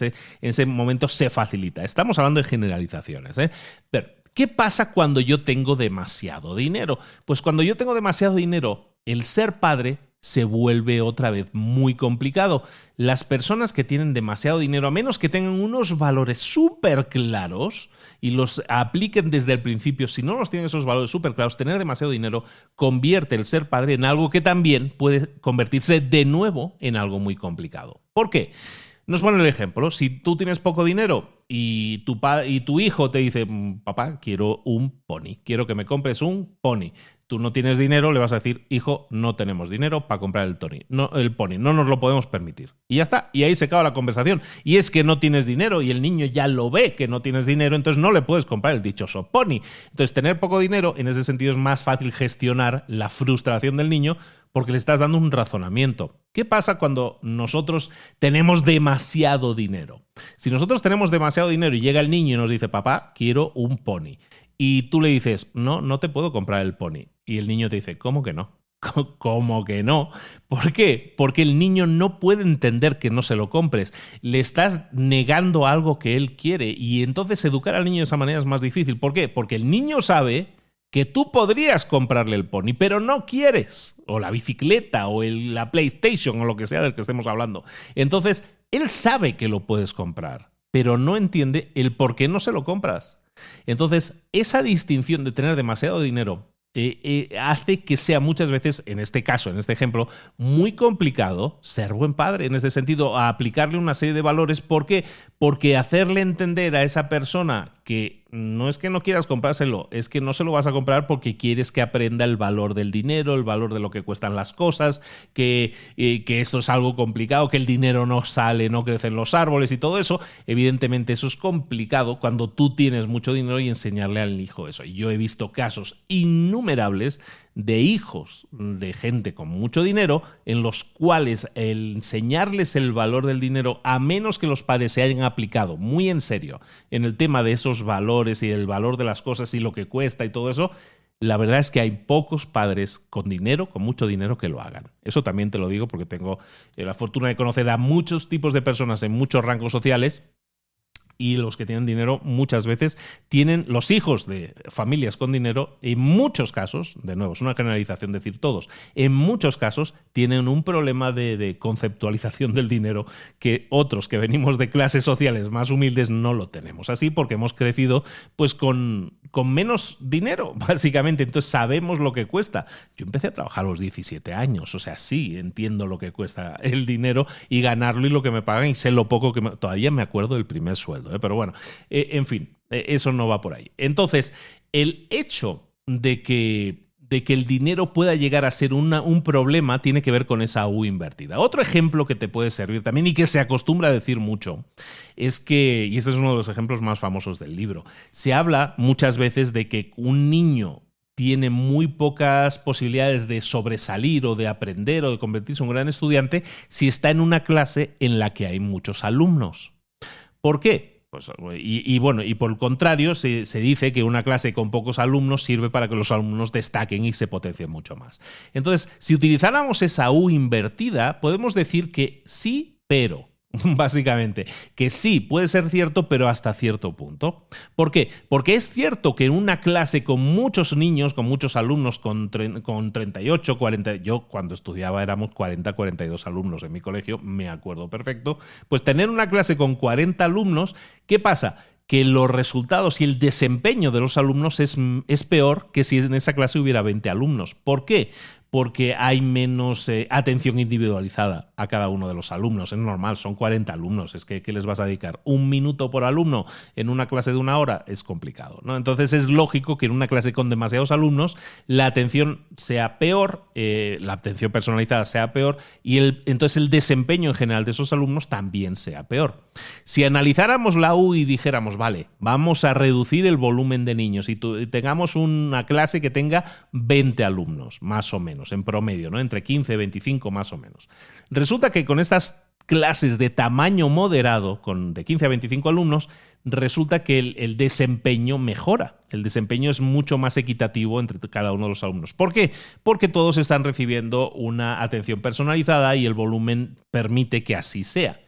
ese momento se facilita. Estamos hablando de generalizaciones, ¿eh? Pero, ¿qué pasa cuando yo tengo demasiado dinero? Pues cuando yo tengo demasiado dinero, el ser padre se vuelve otra vez muy complicado. Las personas que tienen demasiado dinero, a menos que tengan unos valores súper claros y los apliquen desde el principio, si no los tienen esos valores súper claros, tener demasiado dinero convierte el ser padre en algo que también puede convertirse de nuevo en algo muy complicado. ¿Por qué? Nos pone el ejemplo, si tú tienes poco dinero y tu hijo te dice, papá, quiero un pony, quiero que me compres un pony. Tú no tienes dinero, le vas a decir, hijo, no tenemos dinero para comprar el pony, no nos lo podemos permitir. Y ya está, y ahí se acaba la conversación. Y es que no tienes dinero y el niño ya lo ve que no tienes dinero, entonces no le puedes comprar el dichoso pony. Entonces tener poco dinero, en ese sentido es más fácil gestionar la frustración del niño porque le estás dando un razonamiento. ¿Qué pasa cuando nosotros tenemos demasiado dinero? Si nosotros tenemos demasiado dinero y llega el niño y nos dice, papá, quiero un pony, y tú le dices, no, no te puedo comprar el pony, y el niño te dice, ¿cómo que no? ¿Cómo que no? ¿Por qué? Porque el niño no puede entender que no se lo compres. Le estás negando algo que él quiere y entonces educar al niño de esa manera es más difícil. ¿Por qué? Porque el niño sabe que tú podrías comprarle el pony, pero no quieres. O la bicicleta o la PlayStation o lo que sea del que estemos hablando. Entonces, él sabe que lo puedes comprar, pero no entiende el por qué no se lo compras. Entonces, esa distinción de tener demasiado dinero hace que sea muchas veces, en este caso, en este ejemplo, muy complicado ser buen padre, en este sentido, a aplicarle una serie de valores. ¿Por qué? Porque hacerle entender a esa persona que no es que no quieras comprárselo, es que no se lo vas a comprar porque quieres que aprenda el valor del dinero, el valor de lo que cuestan las cosas, que esto es algo complicado, que el dinero no sale, no crecen los árboles y todo eso. Evidentemente eso es complicado cuando tú tienes mucho dinero y enseñarle al hijo eso. Y yo he visto casos innumerables de hijos de gente con mucho dinero en los cuales el enseñarles el valor del dinero, a menos que los padres se hayan aplicado muy en serio en el tema de esos valores y el valor de las cosas y lo que cuesta y todo eso, la verdad es que hay pocos padres con dinero, con mucho dinero, que lo hagan. Eso también te lo digo porque tengo la fortuna de conocer a muchos tipos de personas en muchos rangos sociales. Y los que tienen dinero muchas veces tienen los hijos de familias con dinero, en muchos casos, de nuevo, es una generalización decir todos, en muchos casos tienen un problema de conceptualización del dinero que otros que venimos de clases sociales más humildes no lo tenemos así porque hemos crecido pues con menos dinero, básicamente. Entonces sabemos lo que cuesta. Yo empecé a trabajar a los 17 años, o sea, sí entiendo lo que cuesta el dinero y ganarlo y lo que me pagan y sé lo poco que todavía me acuerdo del primer sueldo. Pero bueno, en fin, eso no va por ahí. Entonces, el hecho de que el dinero pueda llegar a ser un problema tiene que ver con esa U invertida. Otro ejemplo que te puede servir también y que se acostumbra a decir mucho es que, y este es uno de los ejemplos más famosos del libro, se habla muchas veces de que un niño tiene muy pocas posibilidades de sobresalir o de aprender o de convertirse en un gran estudiante si está en una clase en la que hay muchos alumnos. ¿Por qué? Pues, bueno, y por el contrario, se dice que una clase con pocos alumnos sirve para que los alumnos destaquen y se potencien mucho más. Entonces, si utilizáramos esa U invertida, podemos decir que sí, pero. Básicamente, que sí, puede ser cierto, pero hasta cierto punto. ¿Por qué? Porque es cierto que en una clase con muchos niños, con muchos alumnos, con 38, 40, yo cuando estudiaba éramos 40, 42 alumnos en mi colegio, me acuerdo perfecto, pues tener una clase con 40 alumnos, ¿qué pasa? Que los resultados y el desempeño de los alumnos es peor que si en esa clase hubiera 20 alumnos. ¿Por qué? Porque hay menos atención individualizada a cada uno de los alumnos. Es normal, son 40 alumnos. Es que ¿qué les vas a dedicar? ¿Un minuto por alumno en una clase de 1 hora? Es complicado, ¿no? Entonces es lógico que en una clase con demasiados alumnos la atención sea peor, la atención personalizada sea peor y entonces el desempeño en general de esos alumnos también sea peor. Si analizáramos la U y dijéramos, vale, vamos a reducir el volumen de niños y tengamos una clase que tenga 20 alumnos, más o menos, en promedio, ¿no? Entre 15 y 25 más o menos. Resulta que con estas clases de tamaño moderado, de 15 a 25 alumnos, resulta que el desempeño mejora. El desempeño es mucho más equitativo entre cada uno de los alumnos. ¿Por qué? Porque todos están recibiendo una atención personalizada y el volumen permite que así sea.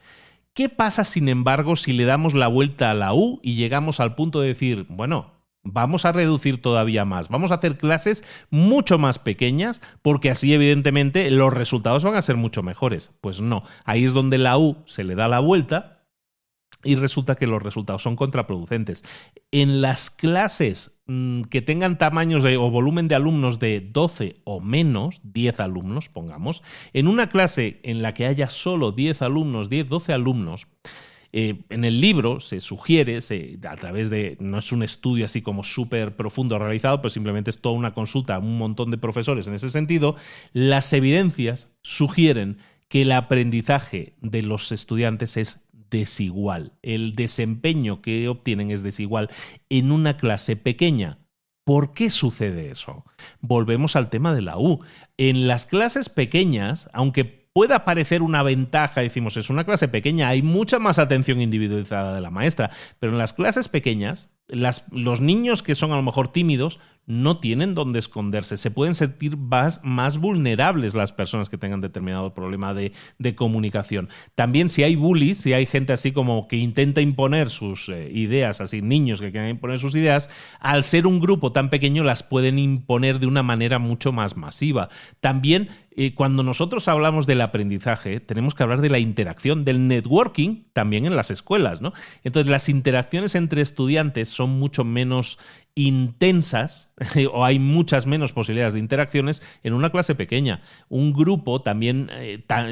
¿Qué pasa, sin embargo, si le damos la vuelta a la U y llegamos al punto de decir, bueno, vamos a reducir todavía más, vamos a hacer clases mucho más pequeñas porque así evidentemente los resultados van a ser mucho mejores? Pues no, ahí es donde la U se le da la vuelta y resulta que los resultados son contraproducentes. En las clases que tengan tamaños o volumen de alumnos de 12 o menos, 10 alumnos, pongamos, en una clase en la que haya solo 10 alumnos, 10, 12 alumnos, en el libro se sugiere, a través de, no es un estudio así como súper profundo realizado, pero simplemente es toda una consulta a un montón de profesores en ese sentido, las evidencias sugieren que el aprendizaje de los estudiantes es desigual. El desempeño que obtienen es desigual en una clase pequeña ¿Por qué sucede eso? Volvemos al tema de la U. En las clases pequeñas, aunque pueda parecer una ventaja, decimos, es una clase pequeña, hay mucha más atención individualizada de la maestra, pero en las clases pequeñas, los niños que son a lo mejor tímidos no tienen dónde esconderse, se pueden sentir más vulnerables las personas que tengan determinado problema de comunicación. También si hay bullies, si hay gente así como que intenta imponer sus ideas, así niños que quieren imponer sus ideas, al ser un grupo tan pequeño las pueden imponer de una manera mucho más masiva. También cuando nosotros hablamos del aprendizaje, tenemos que hablar de la interacción, del networking, también en las escuelas, ¿no? Entonces, las interacciones entre estudiantes son mucho menos intensas o hay muchas menos posibilidades de interacciones en una clase pequeña. Un grupo también,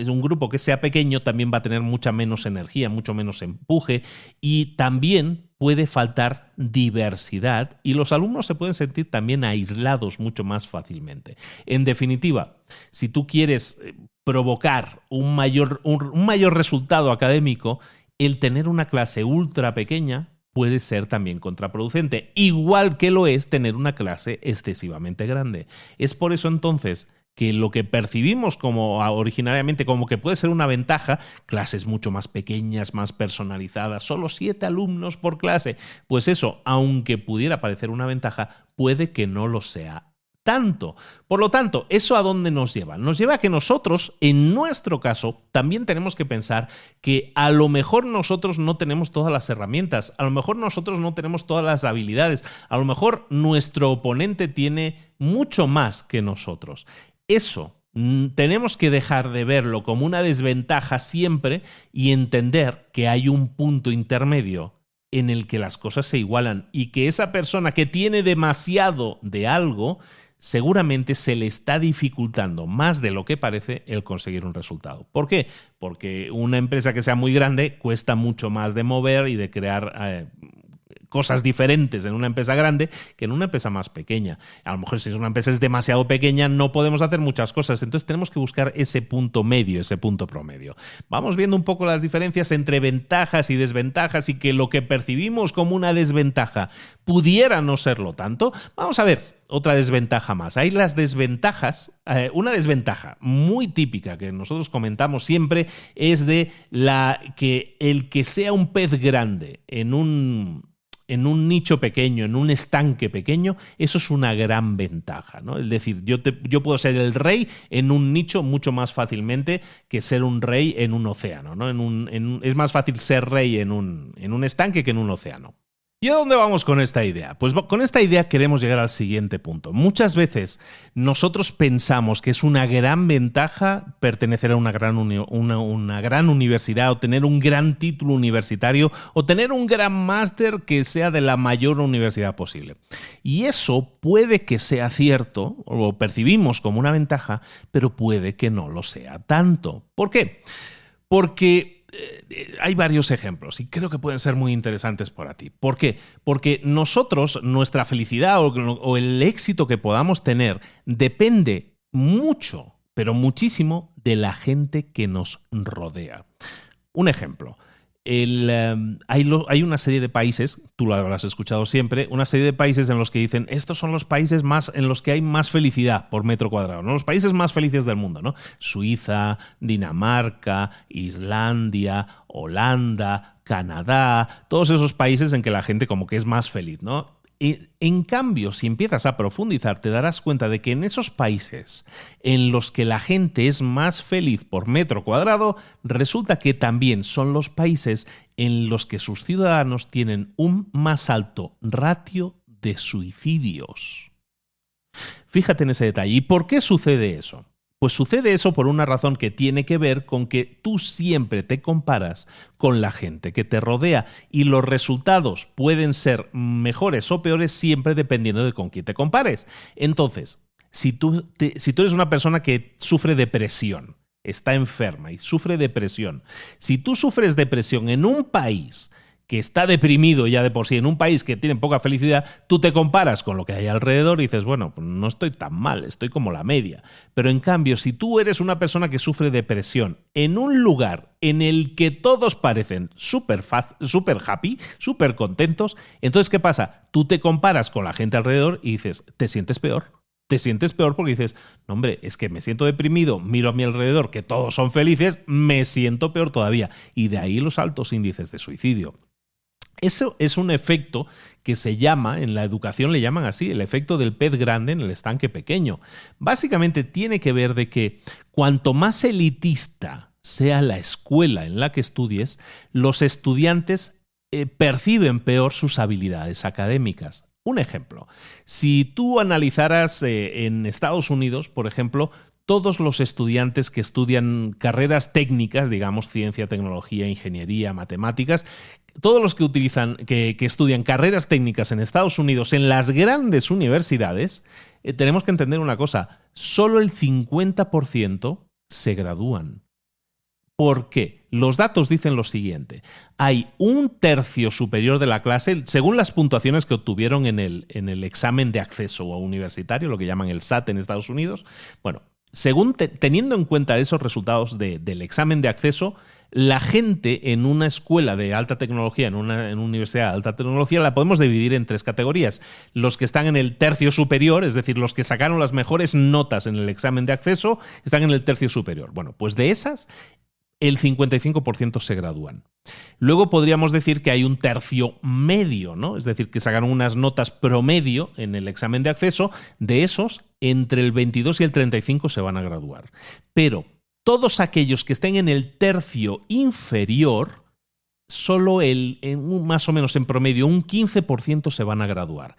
un grupo que sea pequeño también va a tener mucha menos energía, mucho menos empuje y también puede faltar diversidad y los alumnos se pueden sentir también aislados mucho más fácilmente. En definitiva, si tú quieres provocar un mayor resultado académico, el tener una clase ultra pequeña puede ser también contraproducente, igual que lo es tener una clase excesivamente grande. Es por eso entonces que lo que percibimos como originariamente como que puede ser una ventaja, clases mucho más pequeñas, más personalizadas, solo 7 alumnos por clase, pues eso, aunque pudiera parecer una ventaja, puede que no lo sea tanto. Por lo tanto, ¿eso a dónde nos lleva? Nos lleva a que nosotros, en nuestro caso, también tenemos que pensar que a lo mejor nosotros no tenemos todas las herramientas, a lo mejor nosotros no tenemos todas las habilidades, a lo mejor nuestro oponente tiene mucho más que nosotros. Eso tenemos que dejar de verlo como una desventaja siempre y entender que hay un punto intermedio en el que las cosas se igualan y que esa persona que tiene demasiado de algo seguramente se le está dificultando más de lo que parece el conseguir un resultado. ¿Por qué? Porque una empresa que sea muy grande cuesta mucho más de mover y de crear cosas diferentes en una empresa grande que en una empresa más pequeña. A lo mejor si una empresa es demasiado pequeña no podemos hacer muchas cosas, entonces tenemos que buscar ese punto medio, ese punto promedio. Vamos viendo un poco las diferencias entre ventajas y desventajas y que lo que percibimos como una desventaja pudiera no serlo tanto. Vamos a ver otra desventaja más. Hay las desventajas, una desventaja muy típica que nosotros comentamos siempre es de el que sea un pez grande en un nicho pequeño, en un estanque pequeño, eso es una gran ventaja, ¿no? Es decir, yo puedo ser el rey en un nicho mucho más fácilmente que ser un rey en un océano, ¿no? Es más fácil ser rey en un estanque que en un océano. ¿Y a dónde vamos con esta idea? Pues con esta idea queremos llegar al siguiente punto. Muchas veces nosotros pensamos que es una gran ventaja pertenecer a una gran universidad o tener un gran título universitario o tener un gran máster que sea de la mayor universidad posible. Y eso puede que sea cierto, o lo percibimos como una ventaja, pero puede que no lo sea tanto. ¿Por qué? Porque hay varios ejemplos y creo que pueden ser muy interesantes para ti. ¿Por qué? Porque nosotros, nuestra felicidad o el éxito que podamos tener depende mucho, pero muchísimo de la gente que nos rodea. Un ejemplo. Hay una serie de países, tú lo habrás escuchado siempre, una serie de países en los que dicen estos son los países en los que hay más felicidad por metro cuadrado, ¿no? Los países más felices del mundo, ¿no? Suiza, Dinamarca, Islandia, Holanda, Canadá, todos esos países en que la gente como que es más feliz, ¿no? En cambio, si empiezas a profundizar, te darás cuenta de que en esos países en los que la gente es más feliz por metro cuadrado, resulta que también son los países en los que sus ciudadanos tienen un más alto ratio de suicidios. Fíjate en ese detalle. ¿Y por qué sucede eso? Pues sucede eso por una razón que tiene que ver con que tú siempre te comparas con la gente que te rodea y los resultados pueden ser mejores o peores siempre dependiendo de con quién te compares. Entonces, si tú eres una persona que sufre depresión, está enferma y sufre depresión, si tú sufres depresión en un país que está deprimido ya de por sí en un país que tiene poca felicidad, tú te comparas con lo que hay alrededor y dices, bueno, pues no estoy tan mal, estoy como la media. Pero en cambio, si tú eres una persona que sufre depresión en un lugar en el que todos parecen súper happy, súper contentos, entonces, ¿qué pasa? Tú te comparas con la gente alrededor y dices, te sientes peor. Te sientes peor porque dices, no, hombre, es que me siento deprimido, miro a mi alrededor que todos son felices, me siento peor todavía. Y de ahí los altos índices de suicidio. Eso es un efecto que se llama, en la educación le llaman así, el efecto del pez grande en el estanque pequeño. Básicamente tiene que ver de que cuanto más elitista sea la escuela en la que estudies, los estudiantes perciben peor sus habilidades académicas. Un ejemplo, si tú analizaras en Estados Unidos, por ejemplo, todos los estudiantes que estudian carreras técnicas, digamos ciencia, tecnología, ingeniería, matemáticas, todos los que estudian carreras técnicas en Estados Unidos, en las grandes universidades, tenemos que entender una cosa, solo el 50% se gradúan. ¿Por qué? Los datos dicen lo siguiente. Hay un tercio superior de la clase, según las puntuaciones que obtuvieron en el examen de acceso universitario, lo que llaman el SAT en Estados Unidos. Bueno, teniendo en cuenta esos resultados del examen de acceso, la gente en una escuela de alta tecnología, en una universidad de alta tecnología, la podemos dividir en 3 categorías. Los que están en el tercio superior, es decir, los que sacaron las mejores notas en el examen de acceso, están en el tercio superior. Bueno, pues de esas, el 55% se gradúan. Luego podríamos decir que hay un tercio medio, ¿no? Es decir, que sacaron unas notas promedio en el examen de acceso. De esos, entre el 22 y el 35 se van a graduar. Pero todos aquellos que estén en el tercio inferior, solo más o menos en promedio, un 15% se van a graduar.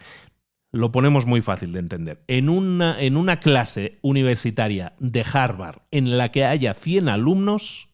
Lo ponemos muy fácil de entender. En una clase universitaria de Harvard en la que haya 100 alumnos,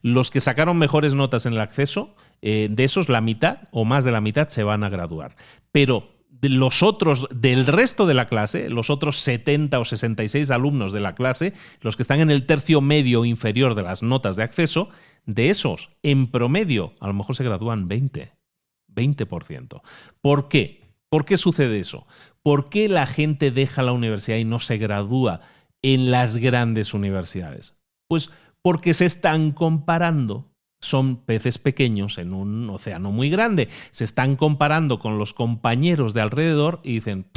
los que sacaron mejores notas en el acceso, de esos la mitad o más de la mitad se van a graduar. Pero los otros, del resto de la clase, los otros 70 o 66 alumnos de la clase, los que están en el tercio medio inferior de las notas de acceso, de esos, en promedio, a lo mejor se gradúan 20%. ¿Por qué? ¿Por qué sucede eso? ¿Por qué la gente deja la universidad y no se gradúa en las grandes universidades? Pues porque se están comparando. Son peces pequeños en un océano muy grande. Se están comparando con los compañeros de alrededor y dicen,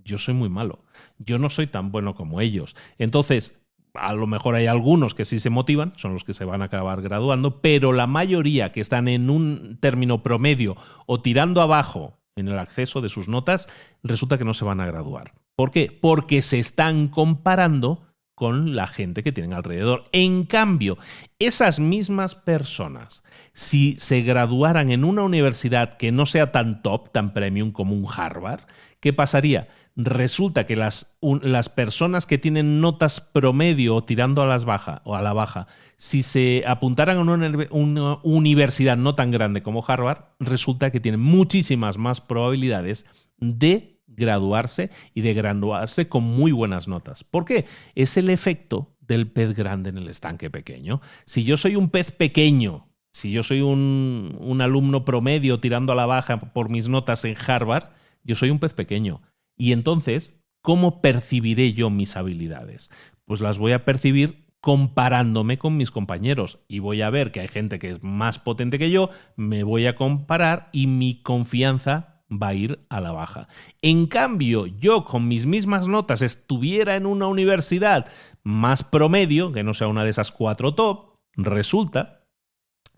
yo soy muy malo, yo no soy tan bueno como ellos. Entonces, a lo mejor hay algunos que sí se motivan, son los que se van a acabar graduando, pero la mayoría que están en un término promedio o tirando abajo en el acceso de sus notas, resulta que no se van a graduar. ¿Por qué? Porque se están comparando con la gente que tienen alrededor. En cambio, esas mismas personas, si se graduaran en una universidad que no sea tan top, tan premium como un Harvard, ¿qué pasaría? Resulta que las personas que tienen notas promedio o tirando a la baja, si se apuntaran a una universidad no tan grande como Harvard, resulta que tienen muchísimas más probabilidades de graduarse y de graduarse con muy buenas notas. ¿Por qué? Es el efecto del pez grande en el estanque pequeño. Si yo soy un pez pequeño, si yo soy un alumno promedio tirando a la baja por mis notas en Harvard, yo soy un pez pequeño. Y entonces, ¿cómo percibiré yo mis habilidades? Pues las voy a percibir comparándome con mis compañeros y voy a ver que hay gente que es más potente que yo, me voy a comparar y mi confianza va a ir a la baja. En cambio, yo con mis mismas notas estuviera en una universidad más promedio, que no sea una de esas 4 top, resulta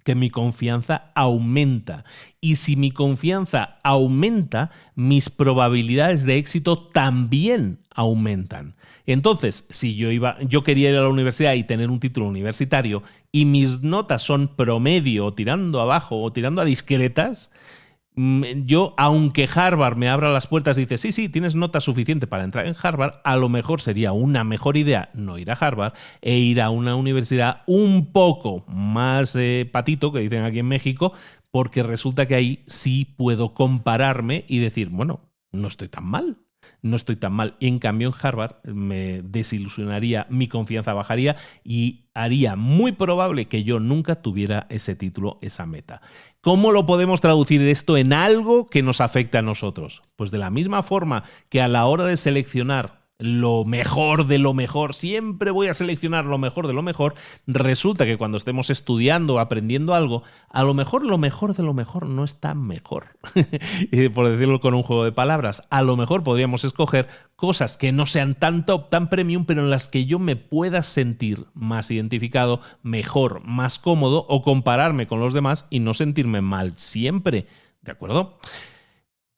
que mi confianza aumenta. Y si mi confianza aumenta, mis probabilidades de éxito también aumentan. Entonces, si yo quería ir a la universidad y tener un título universitario y mis notas son promedio o tirando abajo o tirando a discretas, yo, aunque Harvard me abra las puertas y dice, sí, tienes nota suficiente para entrar en Harvard, a lo mejor sería una mejor idea no ir a Harvard e ir a una universidad un poco más patito, que dicen aquí en México, porque resulta que ahí sí puedo compararme y decir, bueno, no estoy tan mal. no estoy tan mal. Y en cambio en Harvard me desilusionaría, mi confianza bajaría y haría muy probable que yo nunca tuviera ese título, esa meta. ¿Cómo lo podemos traducir esto en algo que nos afecte a nosotros? Pues de la misma forma que a la hora de seleccionar lo mejor de lo mejor, siempre voy a seleccionar lo mejor de lo mejor, resulta que cuando estemos estudiando o aprendiendo algo, a lo mejor de lo mejor no es tan mejor. Por decirlo con un juego de palabras, a lo mejor podríamos escoger cosas que no sean tan top, tan premium, pero en las que yo me pueda sentir más identificado, mejor, más cómodo o compararme con los demás y no sentirme mal siempre. ¿De acuerdo?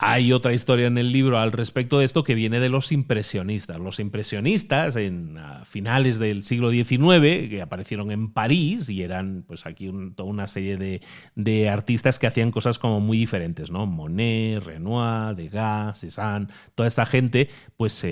Hay otra historia en el libro al respecto de esto que viene de los impresionistas. Los impresionistas en finales del siglo XIX, que aparecieron en París y eran pues aquí toda una serie de artistas que hacían cosas como muy diferentes, ¿no? Monet, Renoir, Degas, Cézanne, toda esta gente pues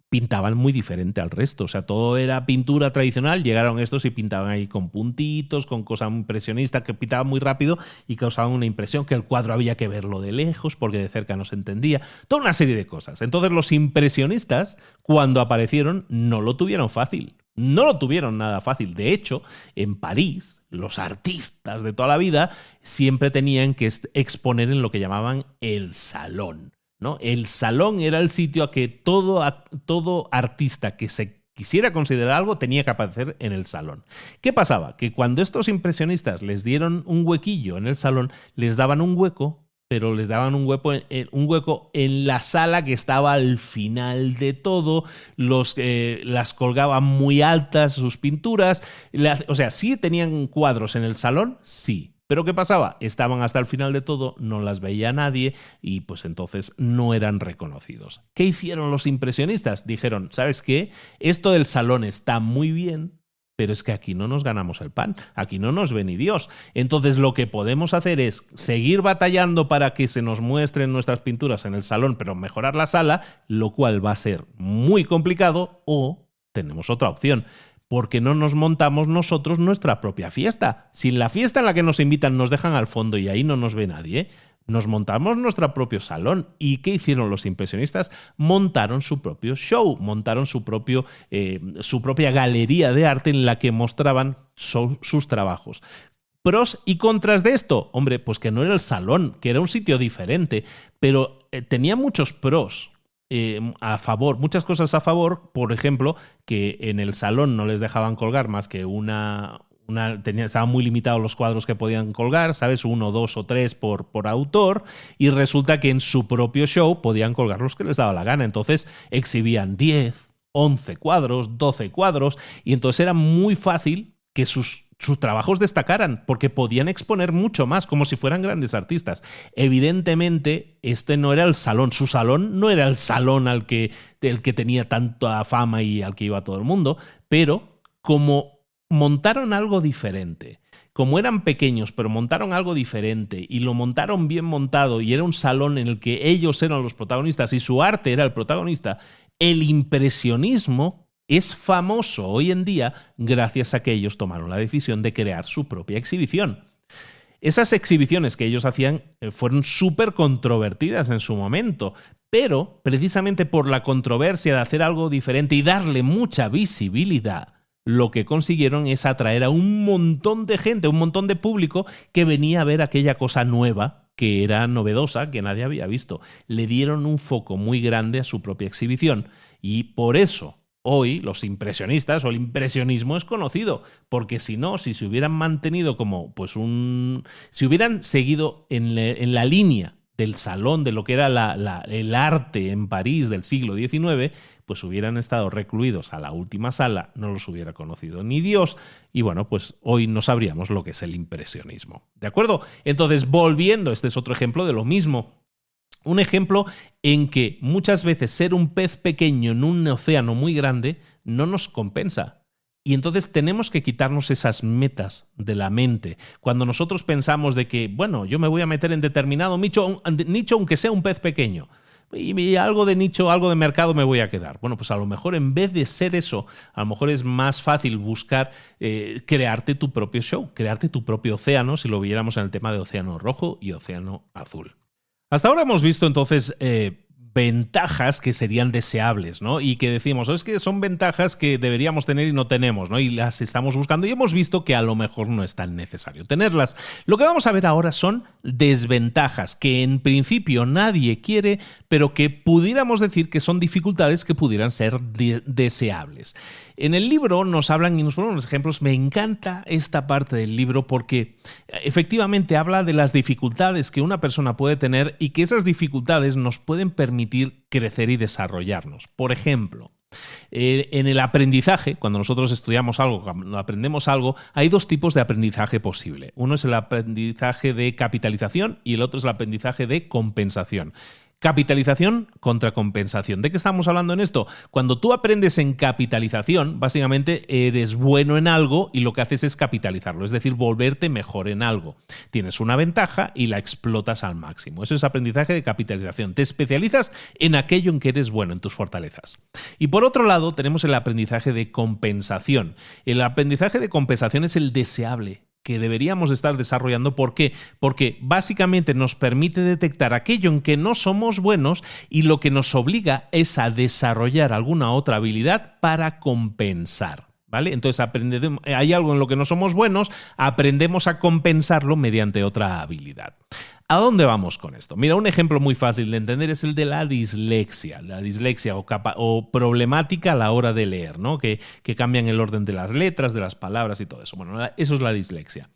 pintaban muy diferente al resto. O sea, todo era pintura tradicional, llegaron estos y pintaban ahí con puntitos, con cosas impresionistas que pintaban muy rápido y causaban una impresión que el cuadro había que verlo de lejos porque de cerca no se entendía. Toda una serie de cosas. Entonces los impresionistas, cuando aparecieron, no lo tuvieron fácil. No lo tuvieron nada fácil. De hecho, en París, los artistas de toda la vida siempre tenían que exponer en lo que llamaban el salón, ¿no? El salón era el sitio a que todo artista que se quisiera considerar algo tenía que aparecer en el salón. ¿Qué pasaba? Que cuando estos impresionistas les dieron un huequillo en el salón, les daban un hueco, pero les daban un hueco en la sala que estaba al final de todo, las colgaban muy altas sus pinturas, o sea, ¿sí tenían cuadros en el salón? Sí. ¿Pero qué pasaba? Estaban hasta el final de todo, no las veía nadie y pues entonces no eran reconocidos. ¿Qué hicieron los impresionistas? Dijeron, ¿sabes qué? Esto del salón está muy bien, pero es que aquí no nos ganamos el pan, aquí no nos ve ni Dios. Entonces lo que podemos hacer es seguir batallando para que se nos muestren nuestras pinturas en el salón, pero mejorar la sala, lo cual va a ser muy complicado, o tenemos otra opción. Porque no nos montamos nosotros nuestra propia fiesta. Si en la fiesta en la que nos invitan nos dejan al fondo y ahí no nos ve nadie, nos montamos nuestro propio salón. ¿Y qué hicieron los impresionistas? Montaron su propio show, montaron su propia galería de arte en la que mostraban sus trabajos. Pros y contras de esto, hombre, pues que no era el salón, que era un sitio diferente, pero tenía muchos pros. A favor, muchas cosas a favor, por ejemplo, que en el salón no les dejaban colgar más que estaban muy limitados los cuadros que podían colgar, ¿sabes? 1, 2 o 3 por autor, y resulta que en su propio show podían colgar los que les daba la gana. Entonces exhibían 10, 11 cuadros, 12 cuadros, y entonces era muy fácil que sus trabajos destacaran, porque podían exponer mucho más, como si fueran grandes artistas. Evidentemente, este no era el salón. Su salón no era el salón el que tenía tanta fama y al que iba todo el mundo, pero como montaron algo diferente, como eran pequeños, pero montaron algo diferente y lo montaron bien montado y era un salón en el que ellos eran los protagonistas y su arte era el protagonista, el impresionismo es famoso hoy en día gracias a que ellos tomaron la decisión de crear su propia exhibición. Esas exhibiciones que ellos hacían fueron súper controvertidas en su momento, pero precisamente por la controversia de hacer algo diferente y darle mucha visibilidad, lo que consiguieron es atraer a un montón de gente, un montón de público que venía a ver aquella cosa nueva, que era novedosa, que nadie había visto. Le dieron un foco muy grande a su propia exhibición y por eso hoy los impresionistas o el impresionismo es conocido, porque si se hubieran mantenido como si hubieran seguido en la línea del salón de lo que era el arte en París del siglo XIX, pues hubieran estado recluidos a la última sala, no los hubiera conocido ni Dios, y bueno, pues hoy no sabríamos lo que es el impresionismo. ¿De acuerdo? Entonces, volviendo, este es otro ejemplo de lo mismo. Un ejemplo en que muchas veces ser un pez pequeño en un océano muy grande no nos compensa. Y entonces tenemos que quitarnos esas metas de la mente. Cuando nosotros pensamos de que, bueno, yo me voy a meter en determinado nicho aunque sea un pez pequeño, y algo de nicho, algo de mercado me voy a quedar. Bueno, pues a lo mejor en vez de ser eso, a lo mejor es más fácil buscar crearte tu propio show, crearte tu propio océano, si lo viéramos en el tema de océano rojo y océano azul. Hasta ahora hemos visto entonces ventajas que serían deseables, ¿no? Y que decimos, es que son ventajas que deberíamos tener y no tenemos, ¿no? Y las estamos buscando y hemos visto que a lo mejor no es tan necesario tenerlas. Lo que vamos a ver ahora son desventajas que en principio nadie quiere, pero que pudiéramos decir que son dificultades que pudieran ser deseables. En el libro nos hablan y nos ponen unos ejemplos. Me encanta esta parte del libro porque efectivamente habla de las dificultades que una persona puede tener y que esas dificultades nos pueden permitir crecer y desarrollarnos. Por ejemplo, en el aprendizaje, cuando nosotros estudiamos algo, cuando aprendemos algo, hay dos tipos de aprendizaje posible. Uno es el aprendizaje de capitalización y el otro es el aprendizaje de compensación. Capitalización contra compensación. ¿De qué estamos hablando en esto? Cuando tú aprendes en capitalización, básicamente eres bueno en algo y lo que haces es capitalizarlo, es decir, volverte mejor en algo. Tienes una ventaja y la explotas al máximo. Eso es aprendizaje de capitalización. Te especializas en aquello en que eres bueno, en tus fortalezas. Y por otro lado, tenemos el aprendizaje de compensación. El aprendizaje de compensación es el deseable, que deberíamos estar desarrollando. ¿Por qué? Porque básicamente nos permite detectar aquello en que no somos buenos y lo que nos obliga es a desarrollar alguna otra habilidad para compensar, ¿vale? Entonces hay algo en lo que no somos buenos, aprendemos a compensarlo mediante otra habilidad. ¿A dónde vamos con esto? Mira, un ejemplo muy fácil de entender es el de la dislexia. La dislexia o problemática a la hora de leer, ¿no? Que cambian el orden de las letras, de las palabras y todo eso. Bueno, eso es la dislexia.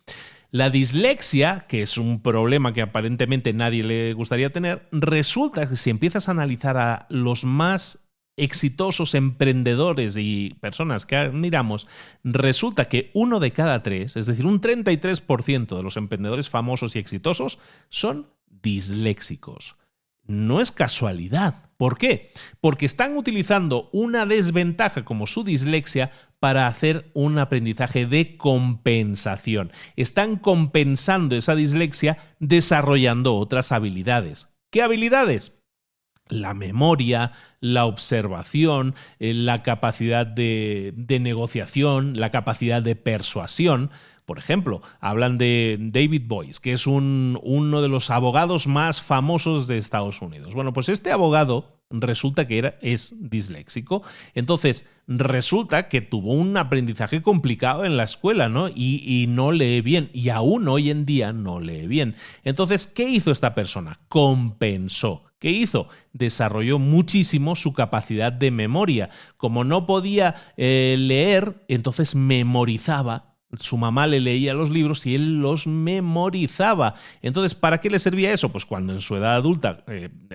La dislexia, que es un problema que aparentemente nadie le gustaría tener, resulta que si empiezas a analizar a los más exitosos emprendedores y personas que admiramos, resulta que 1 de cada 3, es decir, un 33% de los emprendedores famosos y exitosos son disléxicos. No es casualidad. ¿Por qué? Porque están utilizando una desventaja como su dislexia para hacer un aprendizaje de compensación. Están compensando esa dislexia desarrollando otras habilidades. ¿Qué habilidades? La memoria, la observación, la capacidad de negociación, la capacidad de persuasión. Por ejemplo, hablan de David Boies, que es uno de los abogados más famosos de Estados Unidos. Bueno, pues este abogado resulta que es disléxico. Entonces, resulta que tuvo un aprendizaje complicado en la escuela, ¿no? Y no lee bien. Y aún hoy en día no lee bien. Entonces, ¿qué hizo esta persona? Compensó. ¿Qué hizo? Desarrolló muchísimo su capacidad de memoria. Como no podía leer, entonces memorizaba. Su mamá le leía los libros y él los memorizaba. Entonces, ¿para qué le servía eso? Pues cuando en su edad adulta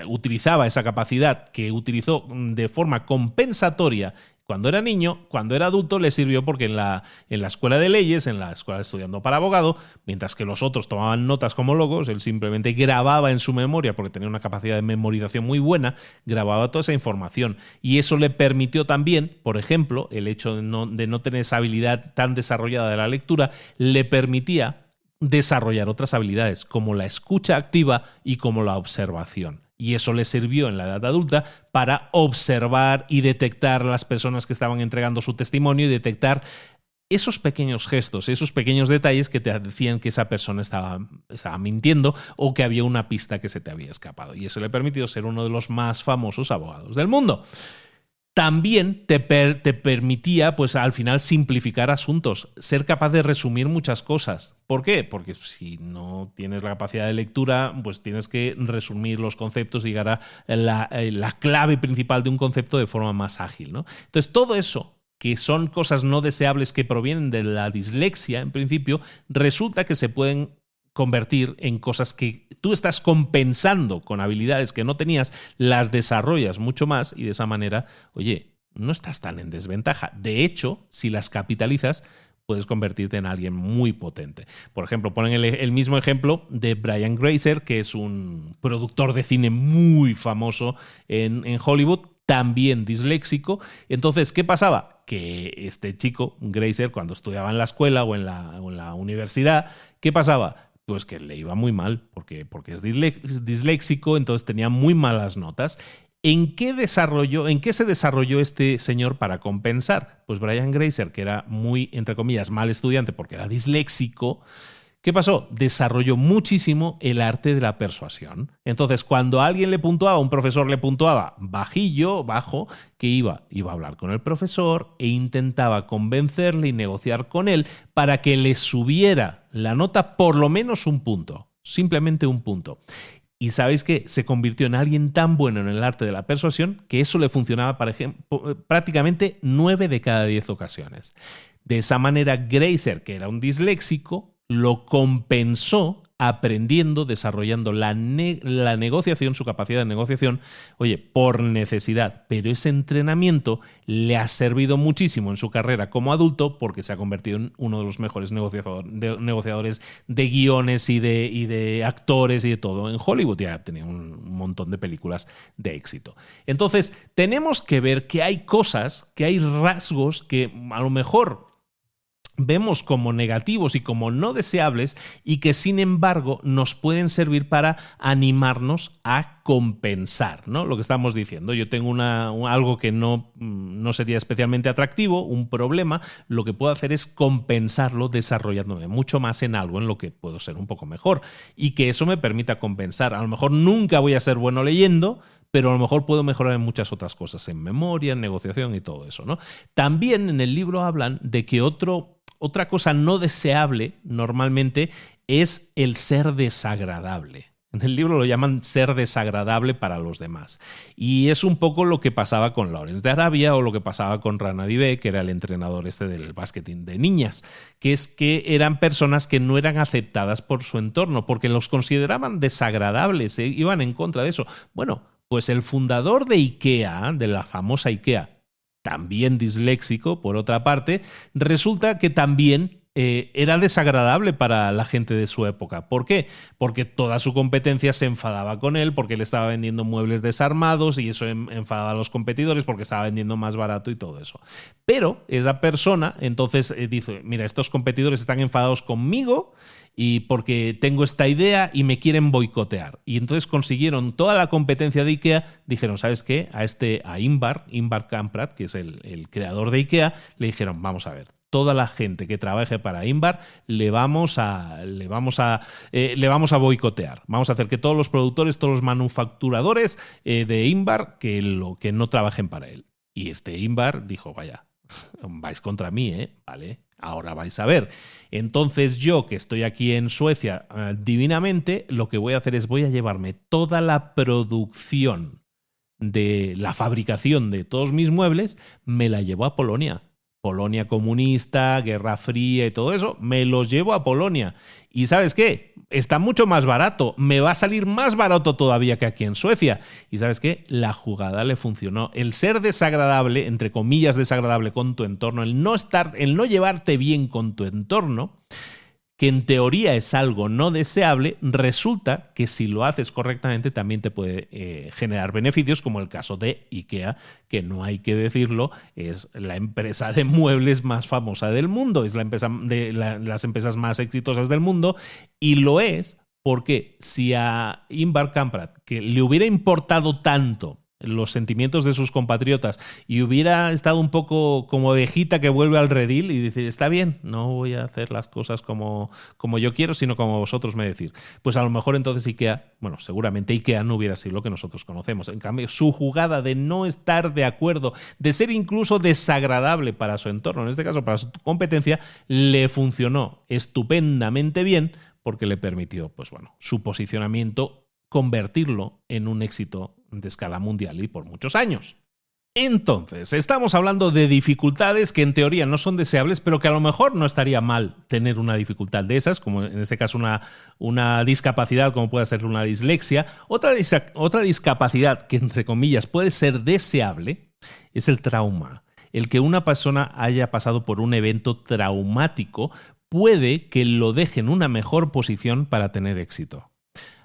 utilizaba esa capacidad que utilizó de forma compensatoria cuando era niño, cuando era adulto le sirvió porque en la escuela de leyes, en la escuela estudiando para abogado, mientras que los otros tomaban notas como locos, él simplemente grababa en su memoria, porque tenía una capacidad de memorización muy buena, grababa toda esa información. Y eso le permitió también, por ejemplo, el hecho de no tener esa habilidad tan desarrollada de la lectura, le permitía desarrollar otras habilidades, como la escucha activa y como la observación. Y eso le sirvió en la edad adulta para observar y detectar a las personas que estaban entregando su testimonio y detectar esos pequeños gestos, esos pequeños detalles que te decían que esa persona estaba mintiendo o que había una pista que se te había escapado. Y eso le permitió ser uno de los más famosos abogados del mundo. También te permitía, pues al final, simplificar asuntos, ser capaz de resumir muchas cosas. ¿Por qué? Porque si no tienes la capacidad de lectura, pues tienes que resumir los conceptos y llegar a la clave principal de un concepto de forma más ágil, ¿no? Entonces, todo eso, que son cosas no deseables que provienen de la dislexia, en principio, resulta que se pueden convertir en cosas que tú estás compensando con habilidades que no tenías, las desarrollas mucho más y de esa manera, oye, no estás tan en desventaja. De hecho, si las capitalizas, puedes convertirte en alguien muy potente. Por ejemplo, ponen el mismo ejemplo de Brian Grazer, que es un productor de cine muy famoso en Hollywood, también disléxico. Entonces, ¿qué pasaba? Que este chico, Grazer, cuando estudiaba en la escuela o en la universidad, ¿qué pasaba? Pues que le iba muy mal, porque es disléxico, entonces tenía muy malas notas. ¿En qué se desarrolló este señor para compensar? Pues Brian Grazer, que era muy, entre comillas, mal estudiante porque era disléxico, ¿Qué pasó? Desarrolló muchísimo el arte de la persuasión. Entonces, cuando alguien le puntuaba, un profesor le puntuaba bajillo, bajo, ¿qué iba? Iba a hablar con el profesor e intentaba convencerle y negociar con él para que le subiera la nota por lo menos un punto, simplemente un punto. Y ¿sabéis qué? Se convirtió en alguien tan bueno en el arte de la persuasión que eso le funcionaba, por ejemplo, prácticamente 9 de cada 10 ocasiones. De esa manera, Grazer, que era un disléxico, lo compensó aprendiendo, desarrollando la negociación, su capacidad de negociación, oye, por necesidad. Pero ese entrenamiento le ha servido muchísimo en su carrera como adulto porque se ha convertido en uno de los mejores negociadores de guiones y de actores y de todo. En Hollywood ya tenía un montón de películas de éxito. Entonces, tenemos que ver que hay cosas, que hay rasgos que a lo mejor vemos como negativos y como no deseables y que sin embargo nos pueden servir para animarnos a compensar, ¿no? Lo que estamos diciendo. Yo tengo algo que no sería especialmente atractivo, un problema, lo que puedo hacer es compensarlo desarrollándome mucho más en algo en lo que puedo ser un poco mejor y que eso me permita compensar. A lo mejor nunca voy a ser bueno leyendo, pero a lo mejor puedo mejorar en muchas otras cosas, en memoria, en negociación y todo eso, ¿no? También en el libro hablan de que otra cosa no deseable normalmente es el ser desagradable. En el libro lo llaman ser desagradable para los demás. Y es un poco lo que pasaba con Lawrence de Arabia o lo que pasaba con Rana Dibé, que era el entrenador del básquet de niñas, que es que eran personas que no eran aceptadas por su entorno porque los consideraban desagradables, iban en contra de eso. Bueno, pues el fundador de IKEA, de la famosa IKEA, también disléxico, por otra parte, resulta que también era desagradable para la gente de su época. ¿Por qué? Porque toda su competencia se enfadaba con él, porque él estaba vendiendo muebles desarmados y eso enfadaba a los competidores porque estaba vendiendo más barato y todo eso. Pero esa persona entonces dice, mira, estos competidores están enfadados conmigo y porque tengo esta idea y me quieren boicotear. Y entonces consiguieron toda la competencia de IKEA, dijeron, ¿sabes qué? A Ingvar Kamprad, que es el creador de IKEA, le dijeron, vamos a ver, toda la gente que trabaje para Ingvar le vamos a boicotear. Vamos a hacer que todos los productores, todos los manufacturadores de Ingvar que no trabajen para él. Y Ingvar dijo, vaya, vais contra mí, vale, ahora vais a ver. Entonces yo, que estoy aquí en Suecia divinamente, lo que voy a hacer es voy a llevarme toda la producción de la fabricación de todos mis muebles, me la llevo a Polonia. Polonia comunista, Guerra Fría y todo eso, me los llevo a Polonia. ¿Y sabes qué? Está mucho más barato. Me va a salir más barato todavía que aquí en Suecia. ¿Y sabes qué? La jugada le funcionó. El ser desagradable, entre comillas desagradable con tu entorno, el no llevarte bien con tu entorno, que en teoría es algo no deseable, resulta que si lo haces correctamente también te puede generar beneficios, como el caso de IKEA, que no hay que decirlo, es la empresa de muebles más famosa del mundo, es la empresa de las empresas más exitosas del mundo, y lo es porque si a Ingvar Kamprad, que le hubiera importado tanto los sentimientos de sus compatriotas y hubiera estado un poco como ovejita que vuelve al redil y dice, está bien, no voy a hacer las cosas como yo quiero, sino como vosotros me decís. Pues a lo mejor entonces IKEA, bueno, seguramente IKEA no hubiera sido lo que nosotros conocemos. En cambio, su jugada de no estar de acuerdo, de ser incluso desagradable para su entorno, en este caso para su competencia, le funcionó estupendamente bien porque le permitió, pues bueno, su posicionamiento convertirlo en un éxito de escala mundial y por muchos años. Entonces, estamos hablando de dificultades que en teoría no son deseables, pero que a lo mejor no estaría mal tener una dificultad de esas, como en este caso una discapacidad, como puede ser una dislexia. Otra discapacidad que, entre comillas, puede ser deseable es el trauma. El que una persona haya pasado por un evento traumático puede que lo deje en una mejor posición para tener éxito.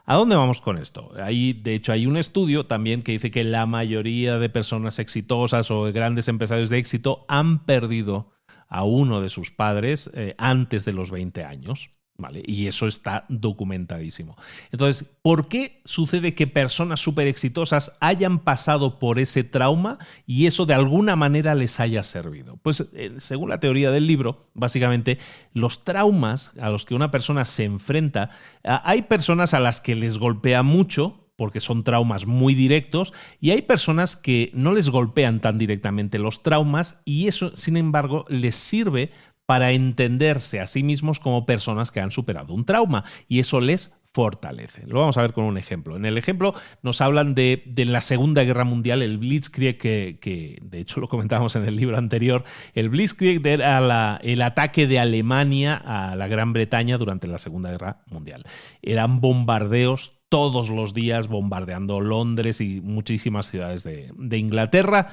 ¿A dónde vamos con esto? De hecho, hay un estudio también que dice que la mayoría de personas exitosas o grandes empresarios de éxito han perdido a uno de sus padres antes de los 20 años. ¿Vale? Y eso está documentadísimo. Entonces, ¿por qué sucede que personas súper exitosas hayan pasado por ese trauma y eso de alguna manera les haya servido? Pues según la teoría del libro, básicamente los traumas a los que una persona se enfrenta, hay personas a las que les golpea mucho porque son traumas muy directos, y hay personas que no les golpean tan directamente los traumas y eso, sin embargo, les sirve para entenderse a sí mismos como personas que han superado un trauma y eso les fortalece. Lo vamos a ver con un ejemplo. En el ejemplo nos hablan de la Segunda Guerra Mundial, el Blitzkrieg, que de hecho lo comentábamos en el libro anterior. El Blitzkrieg era el ataque de Alemania a la Gran Bretaña durante la Segunda Guerra Mundial. Eran bombardeos todos los días, bombardeando Londres y muchísimas ciudades de Inglaterra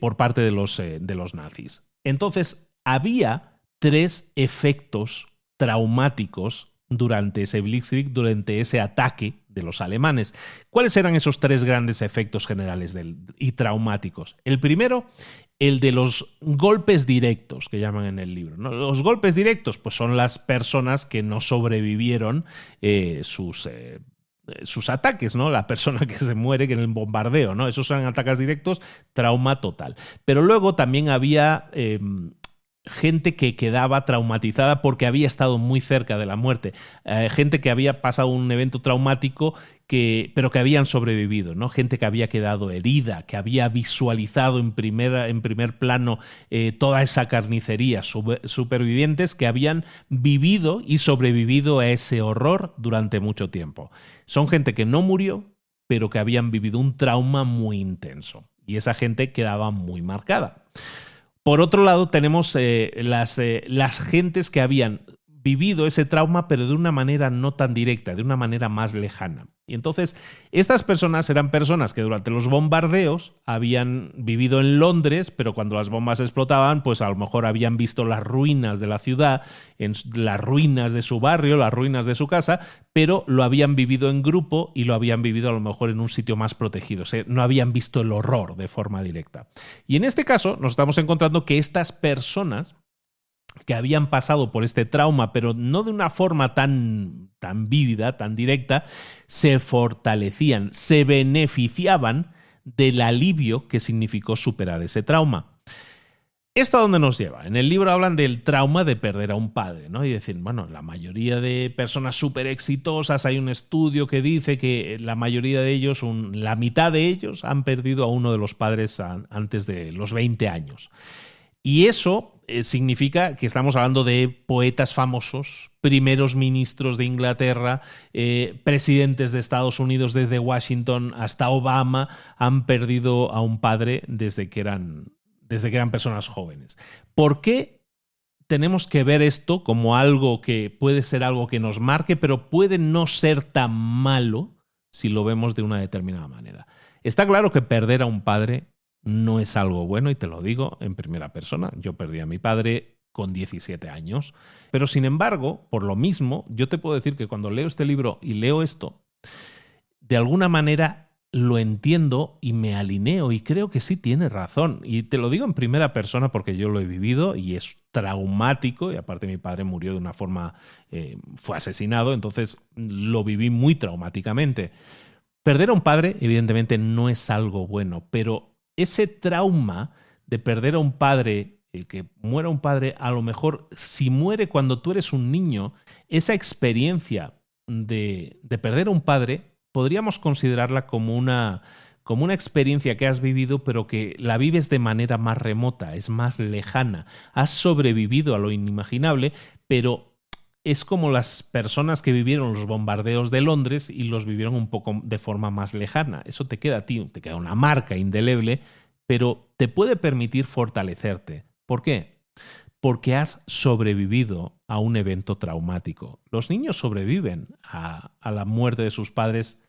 por parte de los nazis. Entonces, había 3 efectos traumáticos durante ese Blitzkrieg, durante ese ataque de los alemanes. ¿Cuáles eran esos 3 grandes efectos generales y traumáticos? El primero, el de los golpes directos, que llaman en el libro, ¿no? Los golpes directos, pues son las personas que no sobrevivieron sus ataques, ¿no? La persona que se muere en el bombardeo, ¿no? Esos eran ataques directos, trauma total. Pero luego también había gente que quedaba traumatizada porque había estado muy cerca de la muerte, gente que había pasado un evento traumático pero que habían sobrevivido, ¿no? Gente que había quedado herida, que había visualizado en primer plano toda esa carnicería, supervivientes que habían vivido y sobrevivido a ese horror durante mucho tiempo. Son gente que no murió, pero que habían vivido un trauma muy intenso y esa gente quedaba muy marcada. Por otro lado, tenemos las gentes que habían vivido ese trauma, pero de una manera no tan directa, de una manera más lejana. Y entonces, estas personas eran personas que durante los bombardeos habían vivido en Londres, pero cuando las bombas explotaban, pues a lo mejor habían visto las ruinas de la ciudad, las ruinas de su barrio, las ruinas de su casa, pero lo habían vivido en grupo y lo habían vivido a lo mejor en un sitio más protegido. O sea, no habían visto el horror de forma directa. Y en este caso, nos estamos encontrando que estas personas que habían pasado por este trauma, pero no de una forma tan vívida, tan directa, se fortalecían, se beneficiaban del alivio que significó superar ese trauma. ¿Esto a dónde nos lleva? En el libro hablan del trauma de perder a un padre, ¿no? Y decir, bueno, la mayoría de personas súper exitosas, hay un estudio que dice que la mayoría de ellos, la mitad de ellos, han perdido a uno de los padres antes de los 20 años. Y eso significa que estamos hablando de poetas famosos, primeros ministros de Inglaterra, presidentes de Estados Unidos desde Washington hasta Obama han perdido a un padre desde que eran personas jóvenes. ¿Por qué tenemos que ver esto como algo que puede ser algo que nos marque, pero puede no ser tan malo si lo vemos de una determinada manera? Está claro que perder a un padre no es algo bueno y te lo digo en primera persona. Yo perdí a mi padre con 17 años, pero sin embargo, por lo mismo, yo te puedo decir que cuando leo este libro y leo esto, de alguna manera lo entiendo y me alineo y creo que sí tiene razón. Y te lo digo en primera persona porque yo lo he vivido y es traumático y aparte mi padre murió de una forma, fue asesinado, entonces lo viví muy traumáticamente. Perder a un padre evidentemente no es algo bueno, pero ese trauma de perder a un padre, que muera un padre, a lo mejor si muere cuando tú eres un niño, esa experiencia de perder a un padre podríamos considerarla como una experiencia que has vivido, pero que la vives de manera más remota, es más lejana. Has sobrevivido a lo inimaginable, pero es como las personas que vivieron los bombardeos de Londres y los vivieron un poco de forma más lejana. Eso te queda a ti, te queda una marca indeleble, pero te puede permitir fortalecerte. ¿Por qué? Porque has sobrevivido a un evento traumático. Los niños sobreviven a la muerte de sus padres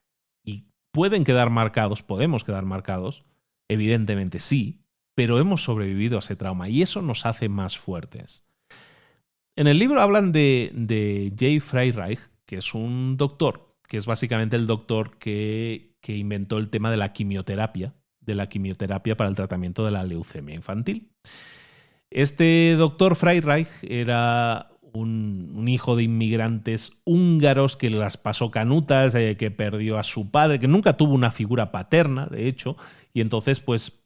y pueden quedar marcados, podemos quedar marcados, evidentemente sí, pero hemos sobrevivido a ese trauma y eso nos hace más fuertes. En el libro hablan de J. Freyreich, que es un doctor, que es básicamente el doctor que inventó el tema de la quimioterapia para el tratamiento de la leucemia infantil. Este doctor Freyreich era un hijo de inmigrantes húngaros que las pasó canutas, que perdió a su padre, que nunca tuvo una figura paterna, de hecho, y entonces pues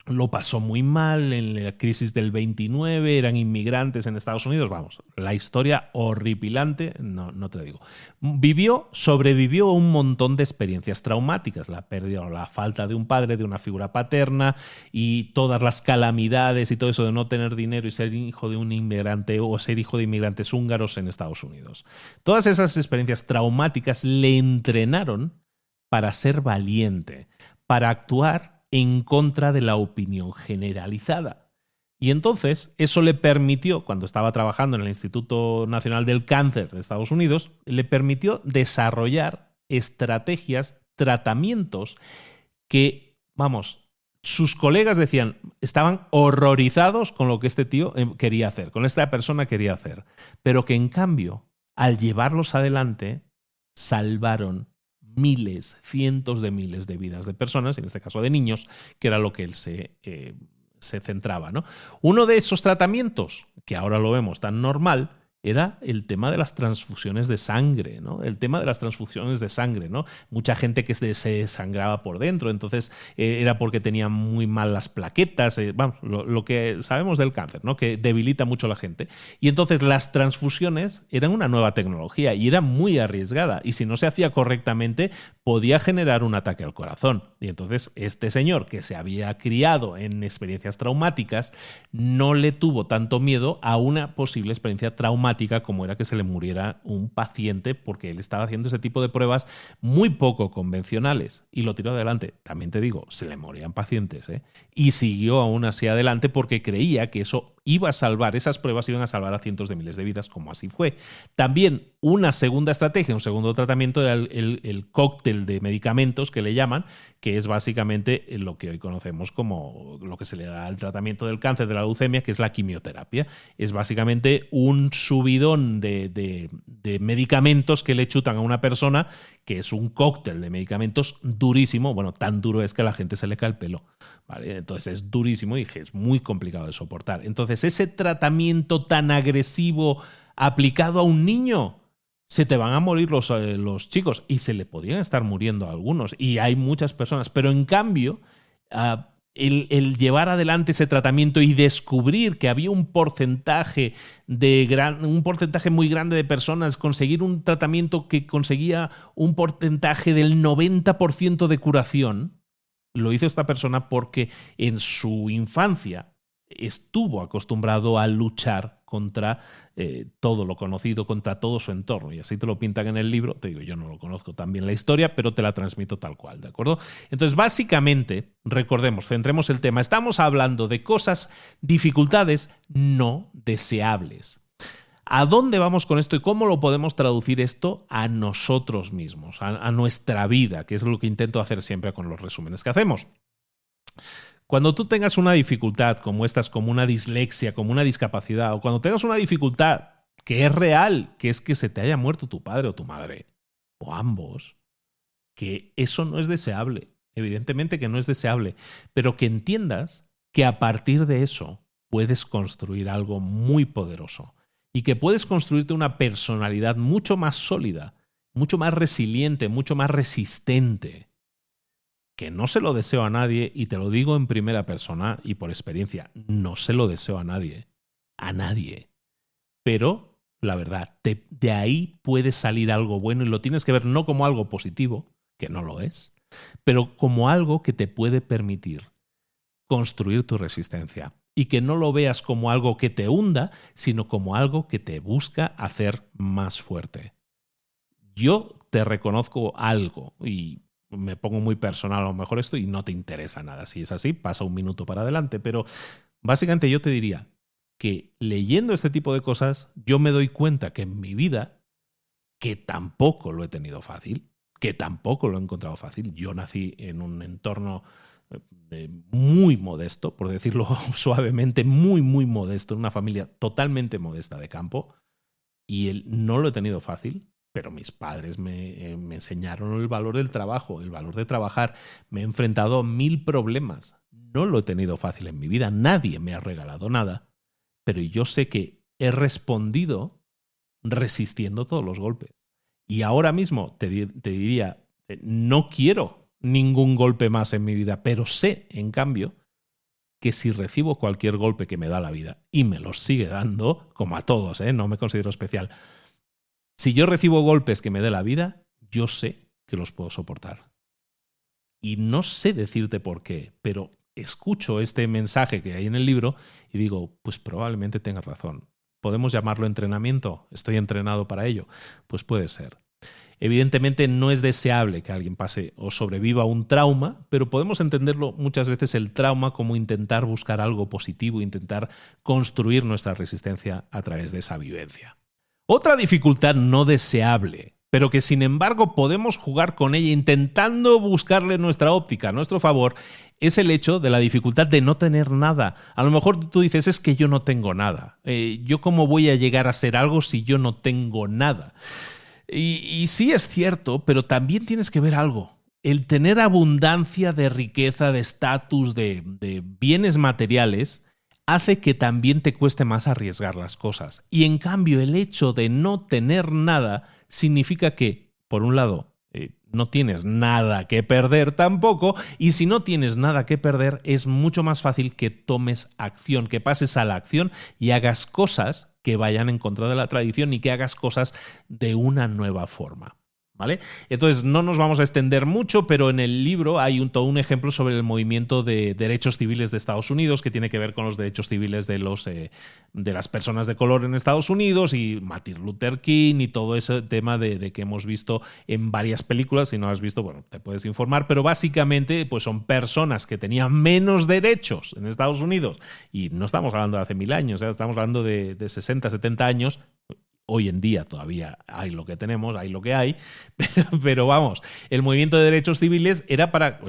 lo pasó muy mal en la crisis del 29, eran inmigrantes en Estados Unidos, vamos, la historia horripilante, no te lo digo. Sobrevivió a un montón de experiencias traumáticas, la pérdida o la falta de un padre, de una figura paterna y todas las calamidades y todo eso de no tener dinero y ser hijo de un inmigrante o ser hijo de inmigrantes húngaros en Estados Unidos. Todas esas experiencias traumáticas le entrenaron para ser valiente, para actuar en contra de la opinión generalizada. Y entonces eso le permitió, cuando estaba trabajando en el Instituto Nacional del Cáncer de Estados Unidos, le permitió desarrollar estrategias, tratamientos que, vamos, sus colegas decían, estaban horrorizados con lo que este tío quería hacer, con esta persona quería hacer, pero que en cambio, al llevarlos adelante, salvaron miles, cientos de miles de vidas de personas, en este caso de niños, que era lo que él se centraba, ¿no? Uno de esos tratamientos, que ahora lo vemos tan normal, era el tema de las transfusiones de sangre, ¿no? El tema de las transfusiones de sangre, ¿no? Mucha gente que se desangraba por dentro, entonces era porque tenía muy mal las plaquetas, vamos, lo que sabemos del cáncer, ¿no? Que debilita mucho a la gente. Y entonces las transfusiones eran una nueva tecnología y era muy arriesgada. Y si no se hacía correctamente, podía generar un ataque al corazón. Y entonces este señor, que se había criado en experiencias traumáticas, no le tuvo tanto miedo a una posible experiencia traumática como era que se le muriera un paciente, porque él estaba haciendo ese tipo de pruebas muy poco convencionales y lo tiró adelante. También te digo, se le morían pacientes, ¿eh? Y siguió aún así adelante porque creía que eso iba a salvar, esas pruebas iban a salvar a cientos de miles de vidas, como así fue. También una segunda estrategia, un segundo tratamiento era el cóctel de medicamentos que le llaman, que es básicamente lo que hoy conocemos como lo que se le da al tratamiento del cáncer, de la leucemia, que es la quimioterapia. Es básicamente un subidón de medicamentos que le chutan a una persona, que es un cóctel de medicamentos durísimo. Bueno, tan duro es que a la gente se le cae el pelo, ¿vale? Entonces es durísimo y es muy complicado de soportar. Entonces ese tratamiento tan agresivo aplicado a un niño, se te van a morir los chicos, y se le podrían estar muriendo a algunos, y hay muchas personas, pero en cambio el llevar adelante ese tratamiento y descubrir que había un porcentaje muy grande de personas, conseguir un tratamiento que conseguía un porcentaje del 90% de curación, lo hizo esta persona porque en su infancia estuvo acostumbrado a luchar contra todo lo conocido, contra todo su entorno. Y así te lo pintan en el libro. Te digo, yo no lo conozco tan bien la historia, pero te la transmito tal cual, ¿de acuerdo? Entonces, básicamente, recordemos, centremos el tema. Estamos hablando de cosas, dificultades no deseables. ¿A dónde vamos con esto y cómo lo podemos traducir esto a nosotros mismos, a nuestra vida, que es lo que intento hacer siempre con los resúmenes que hacemos? Cuando tú tengas una dificultad como estas, como una dislexia, como una discapacidad, o cuando tengas una dificultad que es real, que es que se te haya muerto tu padre o tu madre, o ambos, que eso no es deseable, evidentemente que no es deseable, pero que entiendas que a partir de eso puedes construir algo muy poderoso y que puedes construirte una personalidad mucho más sólida, mucho más resiliente, mucho más resistente, que no se lo deseo a nadie, y te lo digo en primera persona y por experiencia, no se lo deseo a nadie, pero la verdad, de ahí puede salir algo bueno y lo tienes que ver no como algo positivo, que no lo es, pero como algo que te puede permitir construir tu resistencia y que no lo veas como algo que te hunda, sino como algo que te busca hacer más fuerte. Yo te reconozco algo y me pongo muy personal a lo mejor esto y no te interesa nada. Si es así, pasa un minuto para adelante. Pero básicamente yo te diría que leyendo este tipo de cosas, yo me doy cuenta que en mi vida, que tampoco lo he tenido fácil, que tampoco lo he encontrado fácil. Yo nací en un entorno muy modesto, por decirlo suavemente, muy, muy modesto, en una familia totalmente modesta de campo, y no lo he tenido fácil. Pero mis padres me enseñaron el valor del trabajo, el valor de trabajar. Me he enfrentado a 1000 problemas. No lo he tenido fácil en mi vida. Nadie me ha regalado nada. Pero yo sé que he respondido resistiendo todos los golpes. Y ahora mismo te diría, no quiero ningún golpe más en mi vida, pero sé, en cambio, que si recibo cualquier golpe que me da la vida y me los sigue dando, como a todos, no me considero especial, si yo recibo golpes que me dé la vida, yo sé que los puedo soportar. Y no sé decirte por qué, pero escucho este mensaje que hay en el libro y digo, pues probablemente tengas razón. ¿Podemos llamarlo entrenamiento? ¿Estoy entrenado para ello? Pues puede ser. Evidentemente no es deseable que alguien pase o sobreviva un trauma, pero podemos entenderlo muchas veces el trauma como intentar buscar algo positivo, intentar construir nuestra resistencia a través de esa vivencia. Otra dificultad no deseable, pero que sin embargo podemos jugar con ella intentando buscarle nuestra óptica a nuestro favor, es el hecho de la dificultad de no tener nada. A lo mejor tú dices, es que yo no tengo nada. ¿Yo cómo voy a llegar a ser algo si yo no tengo nada? Y sí es cierto, pero también tienes que ver algo. El tener abundancia de riqueza, de estatus, de bienes materiales, hace que también te cueste más arriesgar las cosas. Y en cambio, el hecho de no tener nada significa que, por un lado, no tienes nada que perder tampoco, y si no tienes nada que perder, es mucho más fácil que tomes acción, que pases a la acción y hagas cosas que vayan en contra de la tradición y que hagas cosas de una nueva forma. ¿Vale? Entonces no nos vamos a extender mucho, pero en el libro hay todo un ejemplo sobre el movimiento de derechos civiles de Estados Unidos que tiene que ver con los derechos civiles de las personas de color en Estados Unidos y Martin Luther King y todo ese tema de que hemos visto en varias películas. Si no has visto, bueno, te puedes informar, pero básicamente pues son personas que tenían menos derechos en Estados Unidos y no estamos hablando de hace 1000 años, estamos hablando de 60, 70 años. Hoy en día todavía hay lo que tenemos, hay lo que hay, pero vamos, el movimiento de derechos civiles era para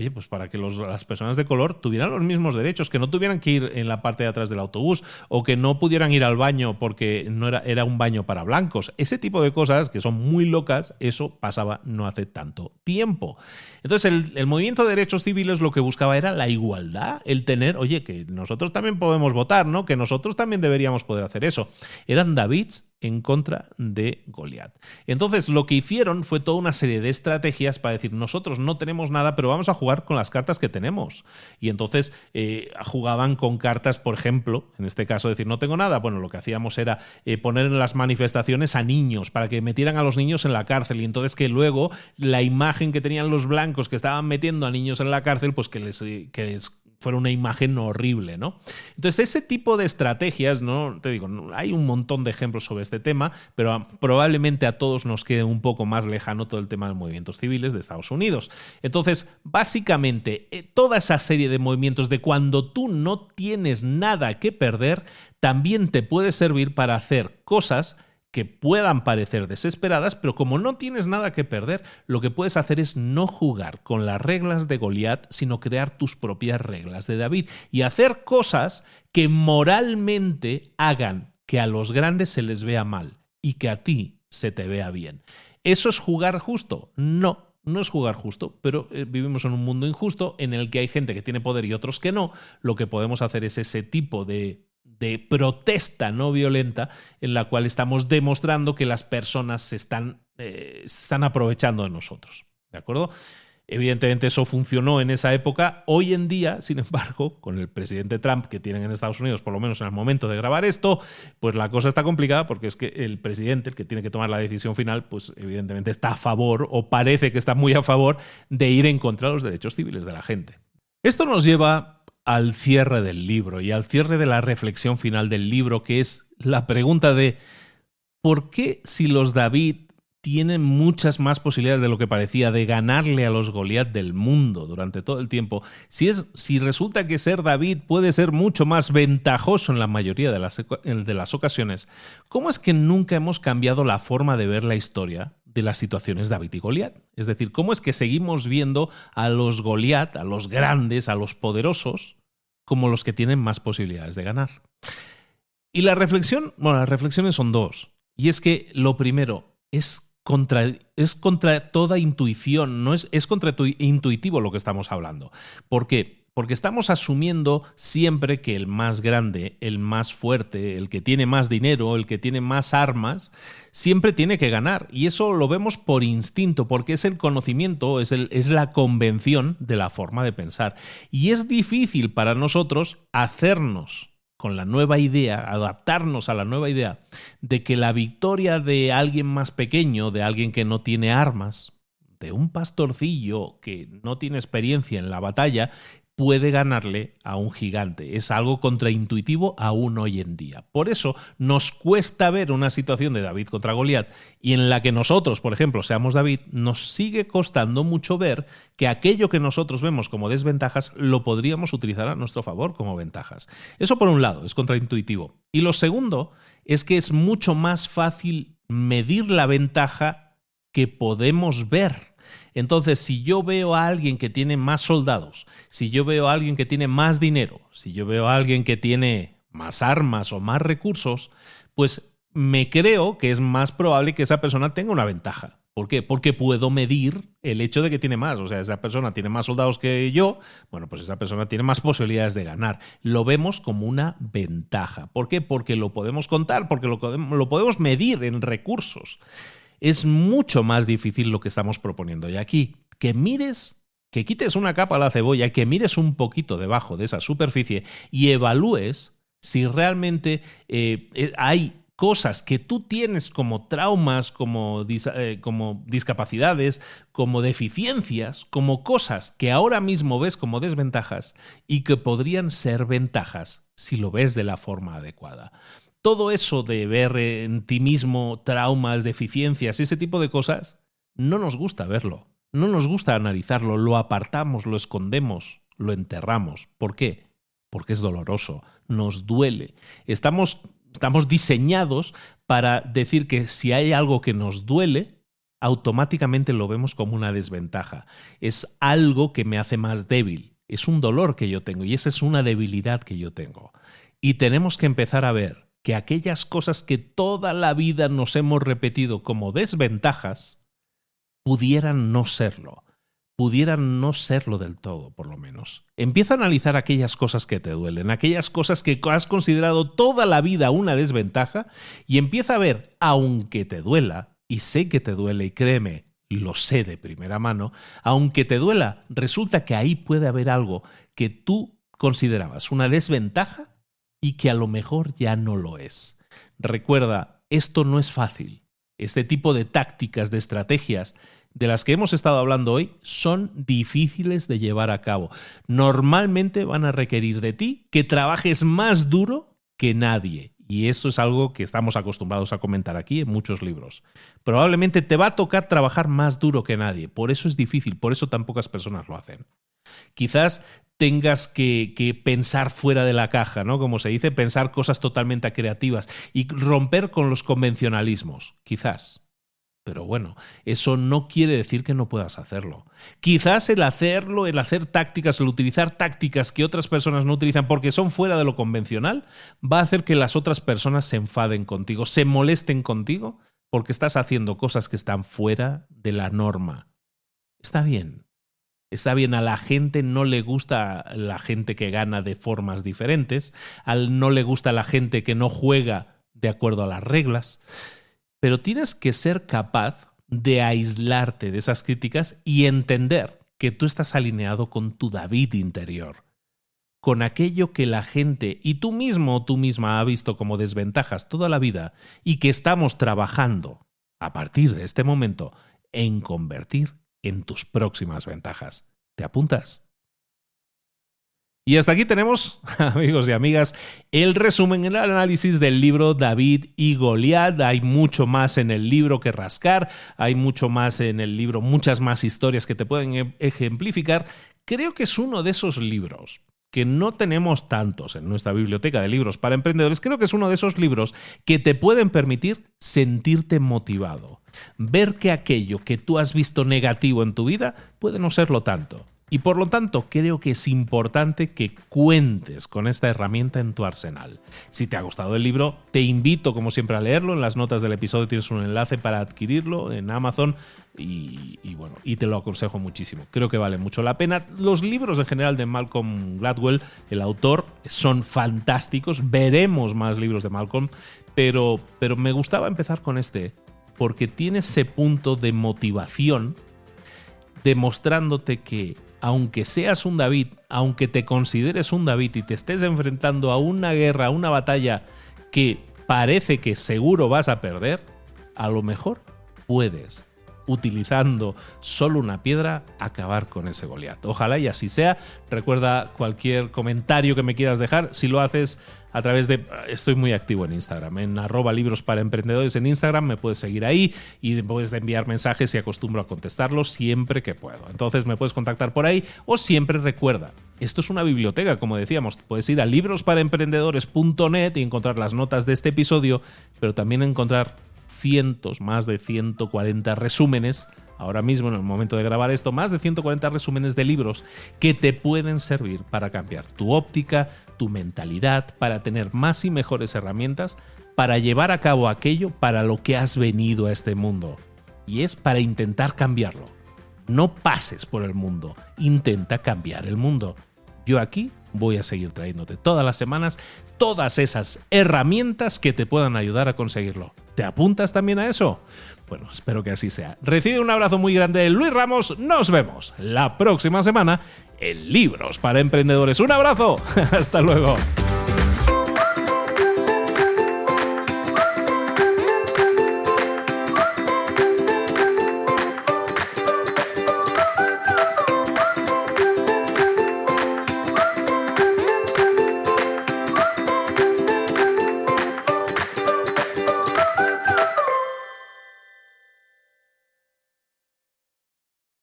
que las personas de color tuvieran los mismos derechos, que no tuvieran que ir en la parte de atrás del autobús o que no pudieran ir al baño porque no era un baño para blancos. Ese tipo de cosas que son muy locas, eso pasaba no hace tanto tiempo. Entonces el movimiento de derechos civiles lo que buscaba era la igualdad, el tener, oye, que nosotros también podemos votar, ¿no? Que nosotros también deberíamos poder hacer eso. Eran Davids en contra de Goliat. Entonces lo que hicieron fue toda una serie de estrategias para decir, nosotros no tenemos nada, pero vamos a jugar con las cartas que tenemos. Y entonces jugaban con cartas, por ejemplo, en este caso decir, no tengo nada. Bueno, lo que hacíamos era poner en las manifestaciones a niños, para que metieran a los niños en la cárcel, y entonces que luego la imagen que tenían los blancos que estaban metiendo a niños en la cárcel, pues que les fuera una imagen horrible, ¿no? Entonces, ese tipo de estrategias, ¿no? Te digo, hay un montón de ejemplos sobre este tema, pero probablemente a todos nos quede un poco más lejano todo el tema de movimientos civiles de Estados Unidos. Entonces, básicamente, toda esa serie de movimientos de cuando tú no tienes nada que perder, también te puede servir para hacer cosas que puedan parecer desesperadas, pero como no tienes nada que perder, lo que puedes hacer es no jugar con las reglas de Goliat, sino crear tus propias reglas de David y hacer cosas que moralmente hagan que a los grandes se les vea mal y que a ti se te vea bien. ¿Eso es jugar justo? No. No es jugar justo, pero vivimos en un mundo injusto en el que hay gente que tiene poder y otros que no. Lo que podemos hacer es ese tipo de protesta no violenta en la cual estamos demostrando que las personas se están aprovechando de nosotros. ¿De acuerdo? Evidentemente eso funcionó en esa época. Hoy en día, sin embargo, con el presidente Trump que tienen en Estados Unidos, por lo menos en el momento de grabar esto, pues la cosa está complicada porque es que el presidente, el que tiene que tomar la decisión final, pues evidentemente está a favor, o parece que está muy a favor, de ir en contra de los derechos civiles de la gente. Esto nos lleva al cierre del libro y al cierre de la reflexión final del libro, que es la pregunta de ¿por qué si los David tienen muchas más posibilidades de lo que parecía de ganarle a los Goliat del mundo durante todo el tiempo? Si resulta que ser David puede ser mucho más ventajoso en la mayoría de las ocasiones, ¿cómo es que nunca hemos cambiado la forma de ver la historia de las situaciones David y Goliat? Es decir, ¿cómo es que seguimos viendo a los Goliat, a los grandes, a los poderosos, como los que tienen más posibilidades de ganar? Y las reflexiones son dos. Y es que lo primero es contra toda intuición, es contra tu intuitivo lo que estamos hablando. ¿Por qué? Porque estamos asumiendo siempre que el más grande, el más fuerte, el que tiene más dinero, el que tiene más armas, siempre tiene que ganar. Y eso lo vemos por instinto, porque es el conocimiento, es la convención de la forma de pensar. Y es difícil para nosotros hacernos con la nueva idea, adaptarnos a la nueva idea de que la victoria de alguien más pequeño, de alguien que no tiene armas, de un pastorcillo que no tiene experiencia en la batalla, puede ganarle a un gigante. Es algo contraintuitivo aún hoy en día. Por eso nos cuesta ver una situación de David contra Goliat y en la que nosotros, por ejemplo, seamos David, nos sigue costando mucho ver que aquello que nosotros vemos como desventajas lo podríamos utilizar a nuestro favor como ventajas. Eso por un lado, es contraintuitivo. Y lo segundo es que es mucho más fácil medir la ventaja que podemos ver. Entonces, si yo veo a alguien que tiene más soldados, si yo veo a alguien que tiene más dinero, si yo veo a alguien que tiene más armas o más recursos, pues me creo que es más probable que esa persona tenga una ventaja. ¿Por qué? Porque puedo medir el hecho de que tiene más. O sea, esa persona tiene más soldados que yo, bueno, pues esa persona tiene más posibilidades de ganar. Lo vemos como una ventaja. ¿Por qué? Porque lo podemos contar, porque lo podemos medir en recursos. Es mucho más difícil lo que estamos proponiendo. Y aquí, que quites una capa a la cebolla, que mires un poquito debajo de esa superficie y evalúes si realmente hay cosas que tú tienes como traumas, como discapacidades, como deficiencias, como cosas que ahora mismo ves como desventajas y que podrían ser ventajas si lo ves de la forma adecuada. Todo eso de ver en ti mismo traumas, deficiencias, ese tipo de cosas, no nos gusta verlo, no nos gusta analizarlo, lo apartamos, lo escondemos, lo enterramos. ¿Por qué? Porque es doloroso, nos duele. Estamos diseñados para decir que si hay algo que nos duele, automáticamente lo vemos como una desventaja. Es algo que me hace más débil, es un dolor que yo tengo y esa es una debilidad que yo tengo. Y tenemos que empezar a ver que aquellas cosas que toda la vida nos hemos repetido como desventajas pudieran no serlo del todo, por lo menos. Empieza a analizar aquellas cosas que te duelen, aquellas cosas que has considerado toda la vida una desventaja y empieza a ver, aunque te duela, y sé que te duele y créeme, lo sé de primera mano, aunque te duela, resulta que ahí puede haber algo que tú considerabas una desventaja y que a lo mejor ya no lo es. Recuerda, esto no es fácil. Este tipo de tácticas, de estrategias de las que hemos estado hablando hoy son difíciles de llevar a cabo. Normalmente van a requerir de ti que trabajes más duro que nadie. Y eso es algo que estamos acostumbrados a comentar aquí en muchos libros. Probablemente te va a tocar trabajar más duro que nadie. Por eso es difícil, por eso tan pocas personas lo hacen. Quizás tengas que pensar fuera de la caja, ¿no? Como se dice, pensar cosas totalmente creativas y romper con los convencionalismos, quizás. Pero bueno, eso no quiere decir que no puedas hacerlo. Quizás el hacerlo, el hacer tácticas, el utilizar tácticas que otras personas no utilizan porque son fuera de lo convencional, va a hacer que las otras personas se enfaden contigo, se molesten contigo porque estás haciendo cosas que están fuera de la norma. Está bien. Está bien, a la gente no le gusta la gente que gana de formas diferentes, no le gusta la gente que no juega de acuerdo a las reglas, pero tienes que ser capaz de aislarte de esas críticas y entender que tú estás alineado con tu David interior, con aquello que la gente y tú mismo o tú misma ha visto como desventajas toda la vida y que estamos trabajando a partir de este momento en convertir en tus próximas ventajas. ¿Te apuntas? Y hasta aquí tenemos, amigos y amigas, el resumen, el análisis del libro David y Goliat. Hay mucho más en el libro que rascar, hay mucho más en el libro, muchas más historias que te pueden ejemplificar. Creo que es uno de esos libros que no tenemos tantos en nuestra biblioteca de libros para emprendedores. Creo que es uno de esos libros que te pueden permitir sentirte motivado. Ver que aquello que tú has visto negativo en tu vida puede no serlo tanto. Y por lo tanto, creo que es importante que cuentes con esta herramienta en tu arsenal. Si te ha gustado el libro, te invito, como siempre, a leerlo. En las notas del episodio tienes un enlace para adquirirlo en Amazon y te lo aconsejo muchísimo. Creo que vale mucho la pena. Los libros en general de Malcolm Gladwell, el autor, son fantásticos. Veremos más libros de Malcolm, pero me gustaba empezar con este porque tiene ese punto de motivación demostrándote que aunque seas un David, aunque te consideres un David y te estés enfrentando a una guerra, a una batalla que parece que seguro vas a perder, a lo mejor puedes, utilizando solo una piedra, acabar con ese Goliat. Ojalá y así sea. Recuerda cualquier comentario que me quieras dejar, si lo haces a través de... Estoy muy activo en Instagram, en @librosparaemprendedores en Instagram, me puedes seguir ahí y puedes enviar mensajes y acostumbro a contestarlos siempre que puedo. Entonces me puedes contactar por ahí o siempre recuerda, esto es una biblioteca, como decíamos, puedes ir a librosparaemprendedores.net y encontrar las notas de este episodio, pero también encontrar más de 140 resúmenes, ahora mismo en el momento de grabar esto, más de 140 resúmenes de libros que te pueden servir para cambiar tu óptica, tu mentalidad, para tener más y mejores herramientas, para llevar a cabo aquello para lo que has venido a este mundo. Y es para intentar cambiarlo. No pases por el mundo, intenta cambiar el mundo. Yo aquí voy a seguir trayéndote todas las semanas todas esas herramientas que te puedan ayudar a conseguirlo. ¿Te apuntas también a eso? Bueno, espero que así sea. Recibe un abrazo muy grande de Luis Ramos. Nos vemos la próxima semana en Libros para Emprendedores. ¡Un abrazo! ¡Hasta luego!